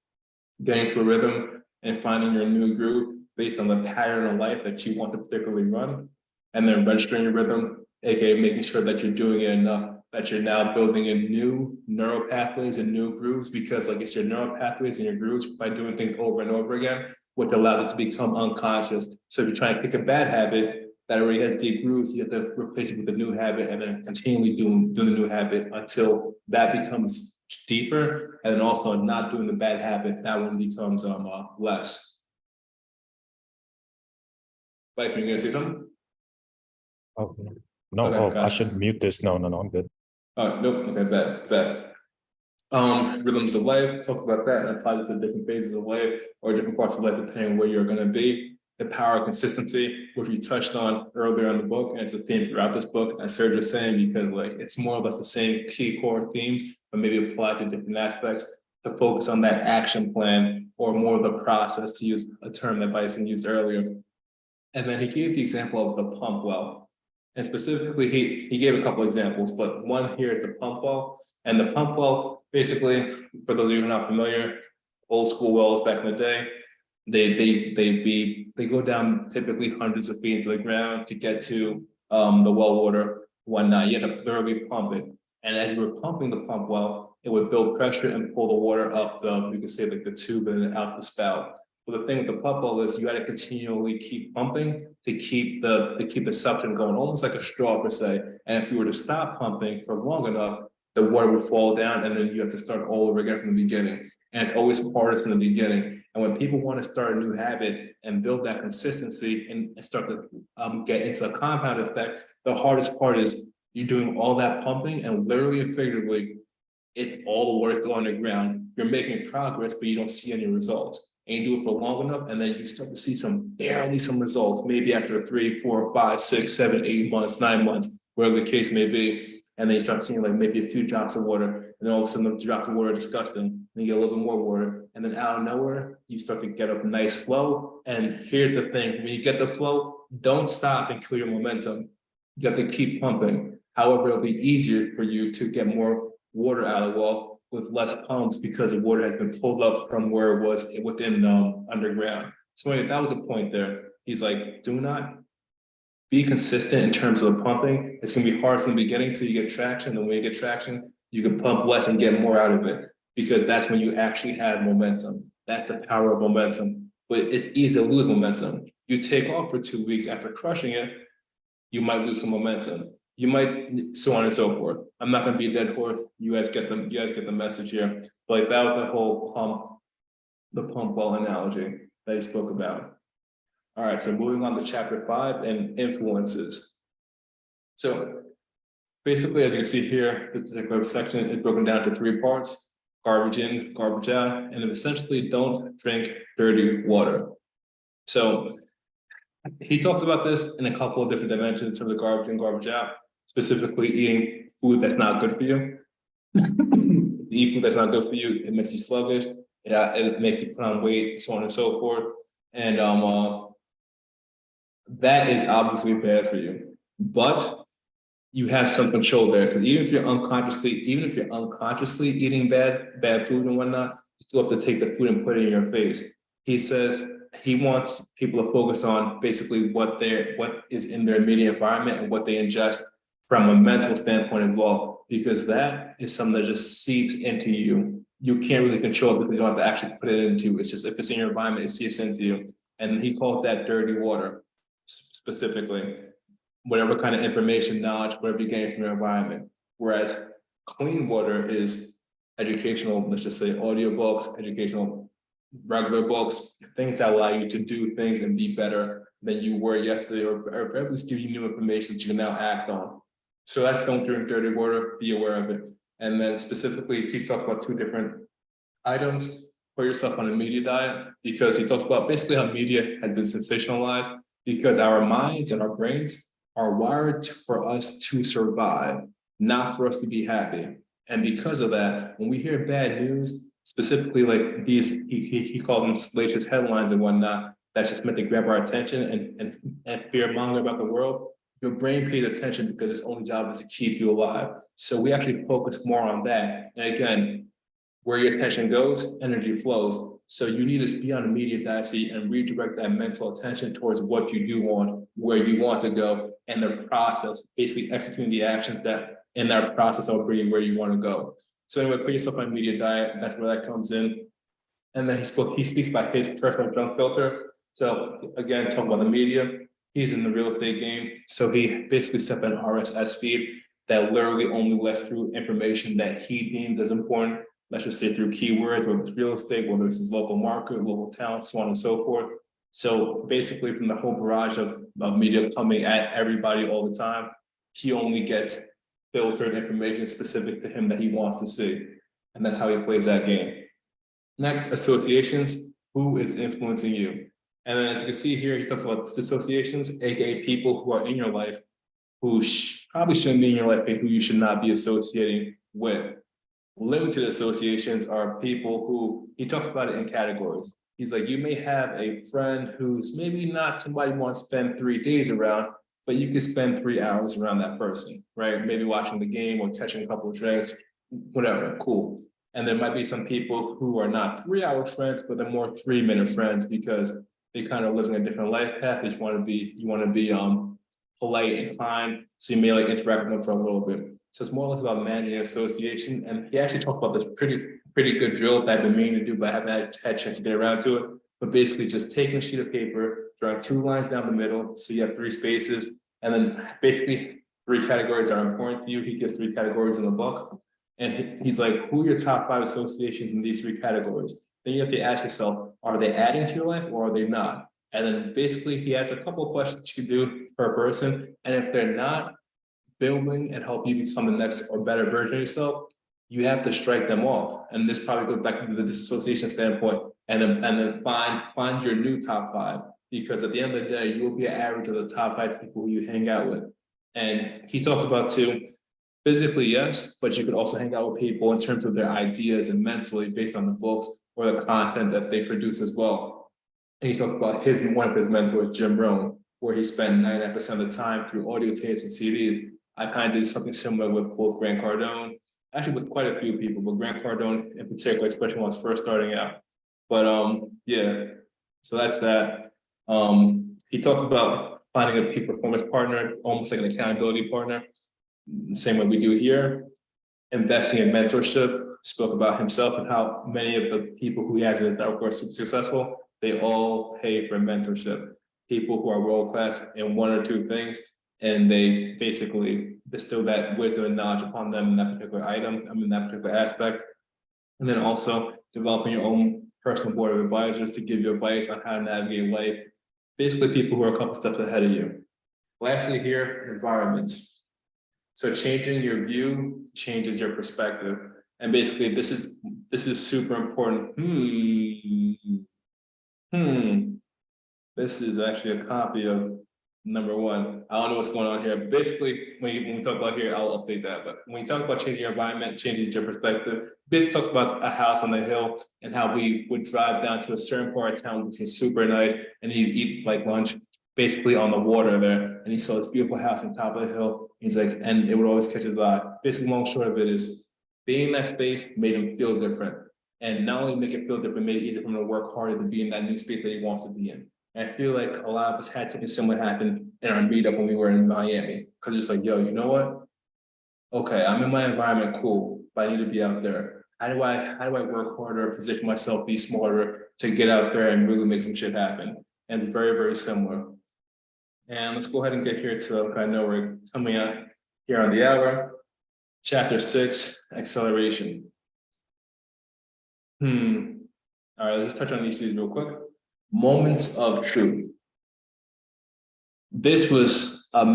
getting to a rhythm and finding your new groove based on the pattern of life that you want to particularly run, and then registering your rhythm, aka making sure that you're doing it enough that you're now building in new neural pathways and new grooves, because like it's your neural pathways and your grooves by doing things over and over again, which allows it to become unconscious. So if you're trying to pick a bad habit that already has deep grooves, you have to replace it with a new habit and then continually do the new habit until that becomes deeper, and then also not doing the bad habit, that one becomes less. Bryce, you gonna say something? Oh, no, Okay, I gotcha. should mute this. No, I'm good. Nope, okay, bet. Rhythms of life, talks about that and applies it to different phases of life or different parts of life, depending on where you're gonna be. The power of consistency, which we touched on earlier in the book, and it's a theme throughout this book, as Serge was saying, because like it's more or less the same key core themes, but maybe applied to different aspects, to focus on that action plan or more of the process, to use a term that Bison used earlier. And then he gave the example of the pump well. And specifically, he gave a couple examples, but one here is a pump well. And the pump well, basically, for those of you who are not familiar, old school wells back in the day, they go down typically hundreds of feet into the ground to get to the well water, whatnot. You had to thoroughly pump it. And as you were pumping the pump well, it would build pressure and pull the water up you could say like the tube and out the spout. But the thing with the pump well is you got to continually keep pumping to keep the suction going, almost like a straw per se. And if you were to stop pumping for long enough, the water would fall down, and then you have to start all over again from the beginning. And it's always hardest in the beginning. And when people want to start a new habit and build that consistency and start to get into the compound effect, the hardest part is you're doing all that pumping, and literally and figuratively, all the water's still underground. You're making progress, but you don't see any results. and you do it for long enough, and then you start to see barely some results, maybe after 3, 4, 5, 6, 7, 8 months, 9 months, whatever the case may be. And then you start seeing like maybe a few drops of water, and then all of a sudden the drops of water are disgusting. And you get a little bit more water, and then out of nowhere, you start to get a nice flow. And here's the thing, when you get the flow, don't stop and kill your momentum. You have to keep pumping. However, it'll be easier for you to get more water out of the wall with less pumps because the water has been pulled up from where it was within underground. So anyway, that was a point there. He's like, do not be consistent in terms of the pumping. It's gonna be hard from the beginning till you get traction. And when you get traction, you can pump less and get more out of it, because that's when you actually have momentum. That's the power of momentum. But it's easy to lose momentum. You take off for 2 weeks after crushing it, you might lose some momentum. You might, so on and so forth. I'm not gonna be a dead horse. You guys get the message here. But like that was the whole the pump ball analogy that he spoke about. All right, so moving on to chapter 5 and influences. So basically, as you can see here, this particular section is broken down to 3 parts: garbage in, garbage out, and essentially don't drink dirty water. So he talks about this in a couple of different dimensions in terms of garbage in, garbage out, specifically eating food that's not good for you. If you eat food that's not good for you, it makes you sluggish, it makes you put on weight, so on and so forth. And that is obviously bad for you, but you have some control there, because even if you're unconsciously eating bad food and whatnot, you still have to take the food and put it in your face. He says he wants people to focus on basically what is in their immediate environment and what they ingest from a mental standpoint as well, because that is something that just seeps into you. You can't really control it because you don't have to actually put it into. It's just, if it's in your environment, it seeps into you. And he called that dirty water, specifically. Whatever kind of information, knowledge, whatever you're getting from your environment. Whereas clean water is educational, let's just say audiobooks, educational, regular books, things that allow you to do things and be better than you were yesterday, or at least give you new information that you can now act on. So that's don't drink dirty water, be aware of it. And then specifically, he talks about 2 different items. Put yourself on a media diet, because he talks about basically how media has been sensationalized, because our minds and our brains are wired for us to survive, not for us to be happy. And because of that, when we hear bad news, specifically like these, he called them salacious headlines and whatnot, that's just meant to grab our attention and fear monger about the world, your brain pays attention because its only job is to keep you alive. So we actually focus more on that. And again, where your attention goes, energy flows. So you need to be on a media diet and redirect that mental attention towards what you do want, where you want to go, and the process, basically executing the actions that in that process will bring you where you want to go. So anyway, put yourself on a media diet, that's where that comes in. And then he speaks about his personal junk filter. So again, talking about the media, he's in the real estate game. So he basically set up an RSS feed that literally only lets through information that he deemed as important. Let's just say through keywords, whether it's real estate, whether it's his local market, local town, so on and so forth. So basically from the whole barrage of media coming at everybody all the time, he only gets filtered information specific to him that he wants to see. And that's how he plays that game. Next, associations. Who is influencing you? And then as you can see here, he talks about dissociations, aka people who are in your life who probably shouldn't be in your life and who you should not be associating with. Limited associations are people who, he talks about it in categories. He's like, you may have a friend who's maybe not somebody you want to spend 3 days around, but you can spend 3 hours around that person, right? Maybe watching the game or catching a couple of drinks, whatever, cool. And there might be some people who are not 3-hour friends, but they're more 3-minute friends because they kind of live in a different life path. You want to be polite and kind, so you may like interact with them for a little bit. So it's more or less about managing association. And he actually talked about this pretty good drill that I've been meaning to do, but I haven't had a chance to get around to it. But basically just taking a sheet of paper, drawing 2 lines down the middle, so you have 3 spaces, and then basically 3 categories are important to you. He gives 3 categories in the book. And he's like, who are your top 5 associations in these 3 categories? Then you have to ask yourself, are they adding to your life or are they not? And then basically he has a couple of questions you can do per person. And if they're not building and help you become the next or better version of yourself, you have to strike them off. And this probably goes back to the disassociation standpoint. and then find your new top five. Because at the end of the day, you will be an average of the top five people who you hang out with. And he talks about too, physically, yes, but you could also hang out with people in terms of their ideas and mentally based on the books or the content that they produce as well. And he talks about one of his mentors, Jim Rohn, where he spent 99% of the time through audio tapes and CDs. I kind of did something similar with both Grant Cardone, actually with quite a few people, but Grant Cardone in particular, especially when I was first starting out. But yeah, so that's that. He talks about finding a peak performance partner, almost like an accountability partner, the same way we do here. Investing in mentorship, spoke about himself and how many of the people who he has in his network are super successful. They all pay for mentorship. People who are world-class in one or two things, and they basically bestow that wisdom and knowledge upon them in that particular item, in that particular aspect. And then also developing your own personal board of advisors to give you advice on how to navigate life. Basically, people who are a couple steps ahead of you. Lastly here, environment. So changing your view changes your perspective. And basically, this is super important. This is actually a copy of number one. I don't know what's going on here. Basically, when we talk about here, I'll update that. But when we talk about changing your environment, changes your perspective, basically talks about a house on the hill and how we would drive down to a certain part of town, which is super nice, and he'd eat like lunch basically on the water there. And he saw this beautiful house on top of the hill. He's like, and it would always catch his eye. Basically, long short of it is being in that space made him feel different. And not only make it feel different, made it easier for him to work harder to be in that new space that he wants to be in. And I feel like a lot of us had something similar happen in our meetup when we were in Miami. Cause it's like, yo, you know what? Okay, I'm in my environment, cool, but I need to be out there. How do I work harder, position myself, be smarter to get out there and really make some shit happen? And it's very, very similar. And let's go ahead and get here to, I know we're coming out here on the hour. Chapter 6, acceleration. All right, let's touch on each of these real quick. Moments of truth. This was a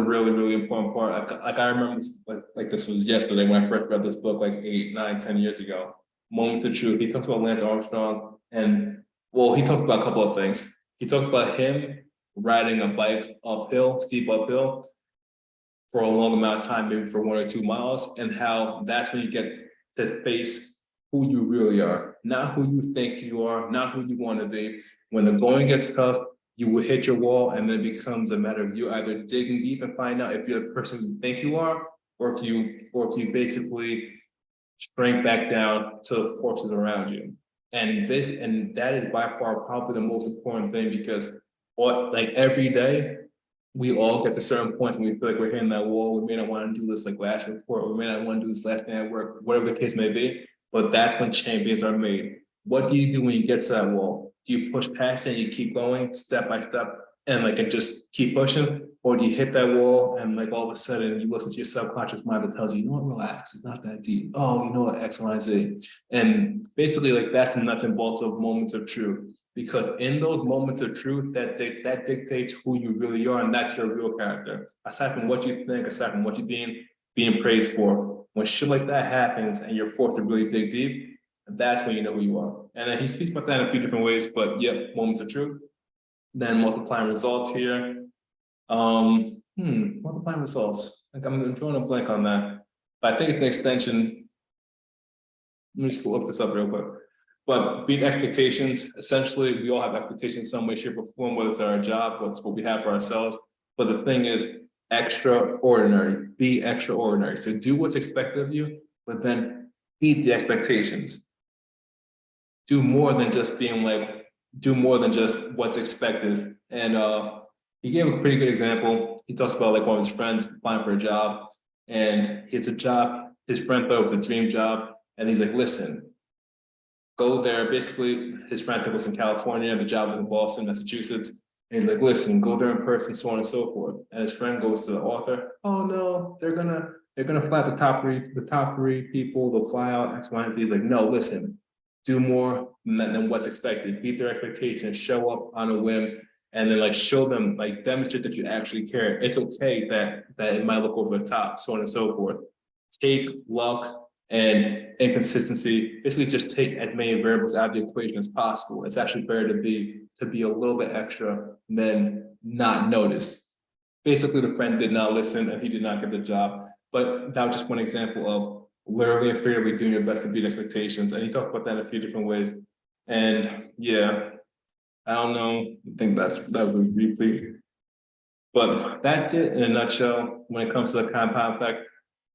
really, really important part. Like I remember this, like this was yesterday when I first read this book like 8, 9, 10 years ago. Moments of truth. He talks about Lance Armstrong and, well, he talks about a couple of things. He talks about him riding a bike uphill, steep uphill for a long amount of time, maybe for 1 or 2 miles, and how that's when you get to face who you really are, not who you think you are, not who you want to be. When the going gets tough, you will hit your wall, and then it becomes a matter of you either digging deep and find out if you're the person you think you are, or if you basically shrink back down to the forces around you. And that is by far probably the most important thing, because like every day, we all get to certain points when we feel like we're hitting that wall. We may not want to do this like last report, we may not want to do this last day at work, whatever the case may be. But that's when champions are made. What do you do when you get to that wall? Do you push past it and you keep going step by step and just keep pushing? Or do you hit that wall and like all of a sudden you listen to your subconscious mind that tells you, you know what, relax, it's not that deep. Oh, you know what, X, Y, Z. And basically like that's the nuts and bolts of moments of truth. Because in those moments of truth, that dictates who you really are, and that's your real character. Aside from what you think, aside from what you're being praised for, when shit like that happens and you're forced to really dig deep, that's when you know who you are. And then he speaks about that in a few different ways, but yep, moments of truth. Then multiplying results here. Multiplying results. Like I'm drawing a blank on that, but I think it's an extension. Let me just look this up real quick. But beat expectations, essentially, we all have expectations some way, shape, or form, whether it's our job, what's what we have for ourselves. But the thing is, extraordinary, be extraordinary. So do what's expected of you, but then beat the expectations. Do more than just do more than just what's expected. And he gave a pretty good example. He talks about like one of his friends applying for a job, and it's a job his friend thought it was a dream job. And he's like, listen, go there. Basically, his friend was in California, the job was in Boston, Massachusetts. And he's like, listen, go there in person, so on and so forth. And his friend goes to the author. Oh no, they're gonna fly the top three people, they'll fly out X, Y, and Z. He's like, no, listen, do more than what's expected. Beat their expectations, show up on a whim, and then like show them, like demonstrate that you actually care. It's okay that it might look over the top, so on and so forth. Take luck And inconsistency, basically just take as many variables out of the equation as possible. It's actually better to be a little bit extra than not notice. Basically, the friend did not listen and he did not get the job. But that was just one example of literally and figuratively doing your best to beat expectations. And he talked about that in a few different ways. And yeah, I don't know. I think that was briefly. But that's it in a nutshell when it comes to the compound effect.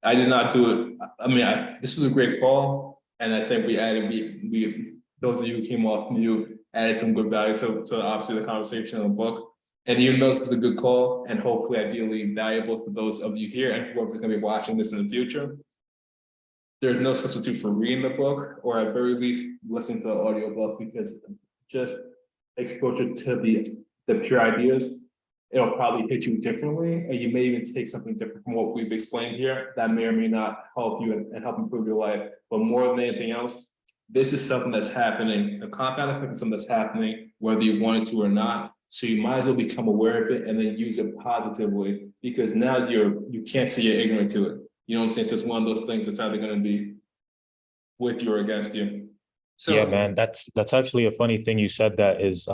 I did not do it. I mean, this was a great call. And I think we those of you who came off mute added some good value to obviously the conversation in the book. And even though this was a good call and hopefully ideally valuable for those of you here and whoever's going to be watching this in the future, there's no substitute for reading the book or at very least listening to the audiobook, because just exposure to the pure ideas, it'll probably hit you differently, and you may even take something different from what we've explained here that may or may not help you and help improve your life. But more than anything else, this is something that's happening. The compound effect is something that's happening whether you want it to or not. So you might as well become aware of it and then use it positively, because now you can't say you're ignorant to it. You know what I'm saying? So it's one of those things that's either going to be with you or against you. So Yeah, man, that's actually a funny thing you said. That is,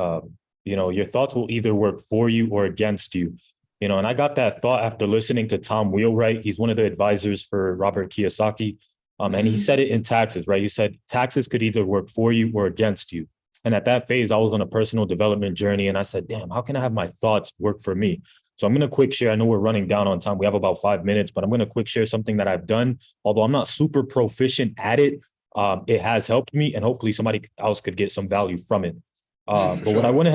your thoughts will either work for you or against you. And I got that thought after listening to Tom Wheelwright. He's one of the advisors for Robert Kiyosaki. And he said it in taxes, right? He said taxes could either work for you or against you. And at that phase, I was on a personal development journey. And I said, damn, how can I have my thoughts work for me? So I'm going to quick share. I know we're running down on time. We have about 5 minutes, but I'm going to quick share something that I've done. Although I'm not super proficient at it, it has helped me, and hopefully somebody else could get some value from it. But sure. what I went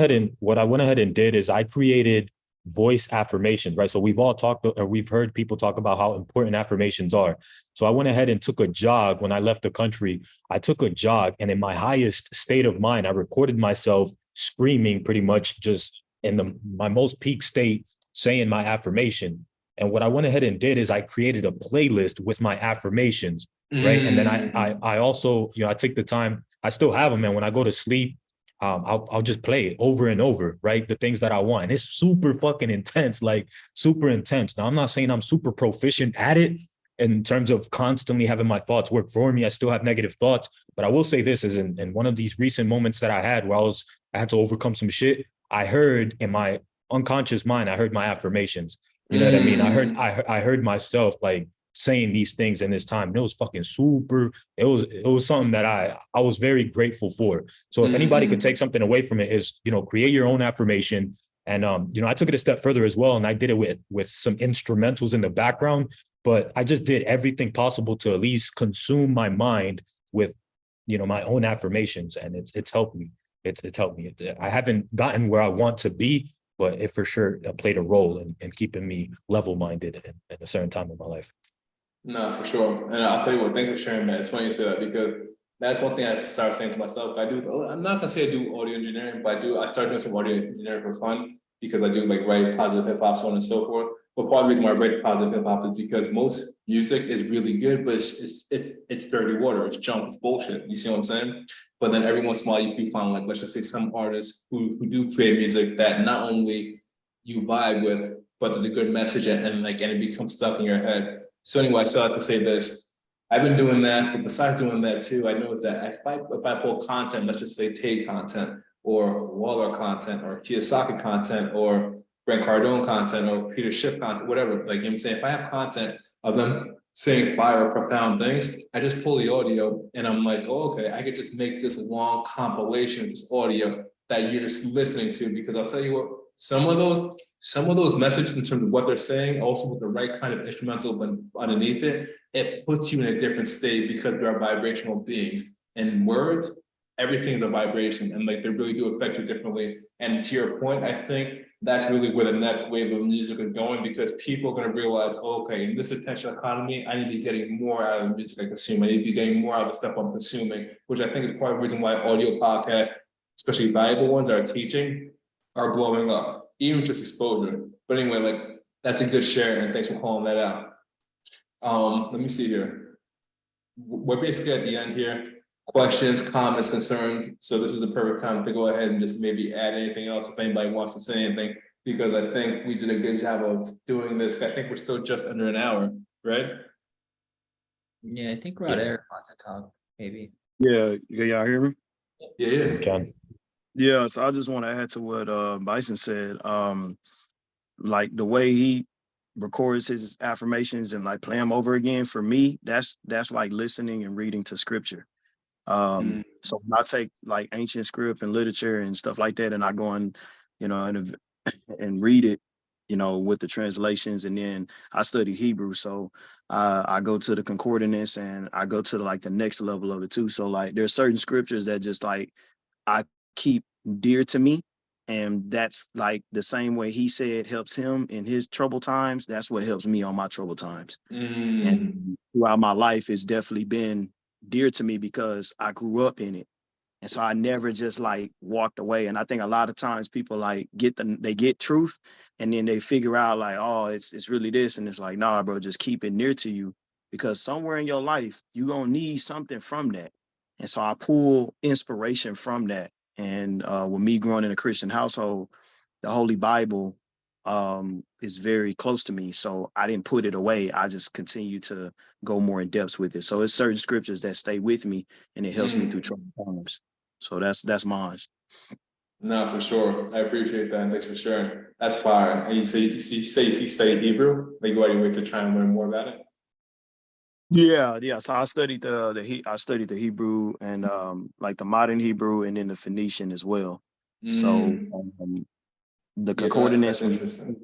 ahead and did is I created voice affirmations, right? So we've all talked, or we've heard people talk about how important affirmations are. So I went ahead and took a jog when I left the country. I took a jog, and in my highest state of mind, I recorded myself screaming, pretty much just in my most peak state, saying my affirmation. And what I went ahead and did is I created a playlist with my affirmations, right? And then I also, I take the time, I still have them. And when I go to sleep, I'll just play it over and over, right? The things that I want. And it's super fucking intense, like super intense. Now, I'm not saying I'm super proficient at it in terms of constantly having my thoughts work for me. I still have negative thoughts, but I will say this is in one of these recent moments that I had where I had to overcome some shit. I heard in my unconscious mind, I heard my affirmations. You know what I mean? I heard myself like saying these things in this time. And it was fucking super. It was something that I was very grateful for. So if anybody could take something away from it, is, create your own affirmation. And, I took it a step further as well. And I did it with some instrumentals in the background, but I just did everything possible to at least consume my mind with, my own affirmations. And it's helped me. It's helped me. I haven't gotten where I want to be, but it for sure played a role in keeping me level-minded at a certain time in my life. No, for sure. And I'll tell you what, thanks for sharing that. It's funny you say that, because that's one thing I started saying to myself. I'm not gonna say I do audio engineering, but I started doing some audio engineering for fun, because I do like write positive hip hop, so on and so forth. But part of the reason why I write positive hip hop is because most music is really good, but it's dirty water, it's junk, it's bullshit. You see what I'm saying? But then every once in a while you can find, like, let's just say some artists who do create music that not only you vibe with, but there's a good message and it becomes stuck in your head. So anyway, I still have to say this. I've been doing that, but besides doing that too, I noticed that if I pull content, let's just say Tate content, or Waller content, or Kiyosaki content, or Grant Cardone content, or Peter Schiff content, whatever, like, I'm saying, if I have content of them saying fire or profound things, I just pull the audio and I'm like, oh, okay, I could just make this long compilation of this audio that you're just listening to, because I'll tell you what, some of those messages in terms of what they're saying, also with the right kind of instrumental but underneath it, it puts you in a different state, because we are vibrational beings. And words, everything is a vibration, and like they really do affect you differently. And to your point, I think that's really where the next wave of music is going, because people are going to realize, oh, okay, in this attention economy, I need to be getting more out of the music I consume. I need to be getting more out of the stuff I'm consuming, which I think is part of the reason why audio podcasts, especially valuable ones that are teaching, are blowing up, even just exposure. But anyway, like, that's a good share, and thanks for calling that out. Let me see here. We're basically at the end here. Questions, comments, concerns. So this is the perfect time to go ahead and just maybe add anything else if anybody wants to say anything, because I think we did a good job of doing this. I think we're still just under an hour, right? Yeah, I think Rod Eric wants to talk, maybe. Yeah, y'all hear me? Yeah, yeah. Ken. Yeah, so I just want to add to what Bison said. Like the way he records his affirmations and like play them over again, for me, that's like listening and reading to scripture. Mm. So when I take like ancient script and literature and stuff like that, and I go and, and read it, with the translations, and then I study Hebrew. So I go to the concordance and I go to like the next level of it too. So like there's certain scriptures that just like I keep dear to me. And that's like the same way he said helps him in his troubled times. That's what helps me on my troubled times. Mm. And throughout my life, it's definitely been dear to me because I grew up in it. And so I never just like walked away. And I think a lot of times people like they get truth and then they figure out like, oh, it's really this. And it's like, nah, bro, just keep it near to you because somewhere in your life, you're gonna need something from that. And so I pull inspiration from that. And with me growing in a Christian household, the Holy Bible is very close to me. So I didn't put it away. I just continue to go more in depth with it. So it's certain scriptures that stay with me and it helps me through troubled times. So that's mine. No, for sure. I appreciate that. Thanks for sharing. That's fire. And you say you studied Hebrew? Like you already wait to try and learn more about it? Yeah. So I studied I studied the Hebrew and like the modern Hebrew and then the Phoenician as well. So Mm. the Yeah, that's concordance interesting.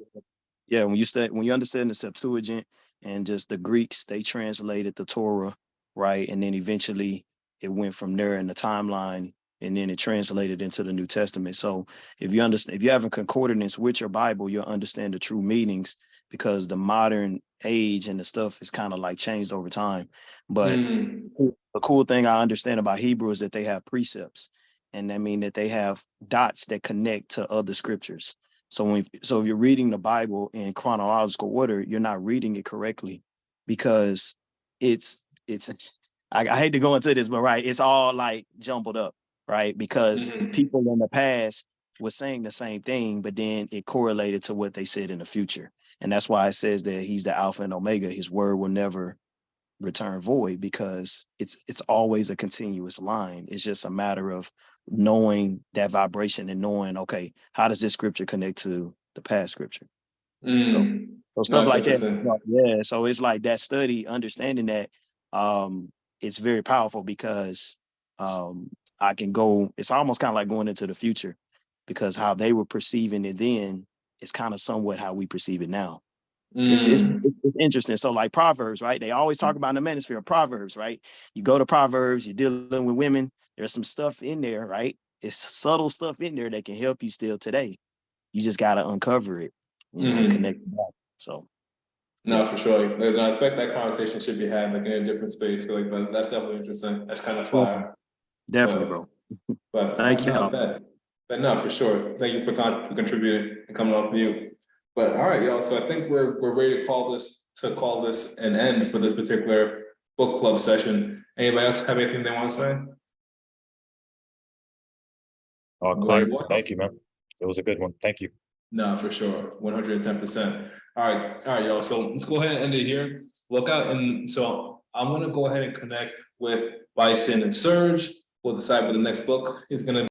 when you understand the Septuagint and just the Greeks, they translated the Torah, right? And then eventually it went from there in the timeline and then it translated into the New Testament. So if you have a concordance with your Bible, you'll understand the true meanings because the modern age and the stuff is kind of like changed over time. But Mm. the cool thing I understand about Hebrew is that they have precepts, and that mean that they have dots that connect to other scriptures. So if you're reading the Bible in chronological order, you're not reading it correctly because it's I hate to go into this, but right, it's all like jumbled up, right? Because Mm. people in the past were saying the same thing, but then it correlated to what they said in the future. And that's why it says that he's the Alpha and Omega. His word will never return void because it's always a continuous line. It's just a matter of knowing that vibration and knowing, okay, how does this scripture connect to the past scripture? So Mm. so No, stuff that's like that. interesting. Yeah. So it's like that study, understanding that it's very powerful because I can go, it's almost kind of like going into the future because how they were perceiving it then is kind of somewhat how we perceive it now. Mm. It's interesting. So like Proverbs, right? They always talk about in the manosphere of Proverbs, right? You go to Proverbs, you're dealing with women. There's some stuff in there, right? It's subtle stuff in there that can help you still today. You just gotta uncover it, and connect Mm. it back. So yeah, No, for sure. Like, I think that conversation should be had like in a different space. But like, but that's definitely interesting. That's kind of definitely, fire. definitely, But bro. but Thank no, you. but no, for sure. Thank you for contributing and coming off mute. But all right, y'all. So I think we're ready to call this an end for this particular book club session. Anybody else have anything they want to say? Going Climb. once? Thank you, man. It was a good one. Thank you. No, for sure. 110%. All right, y'all. So let's go ahead and end it here. Look out, and so I'm gonna go ahead and connect with Bison and Serge. We'll decide what the next book is gonna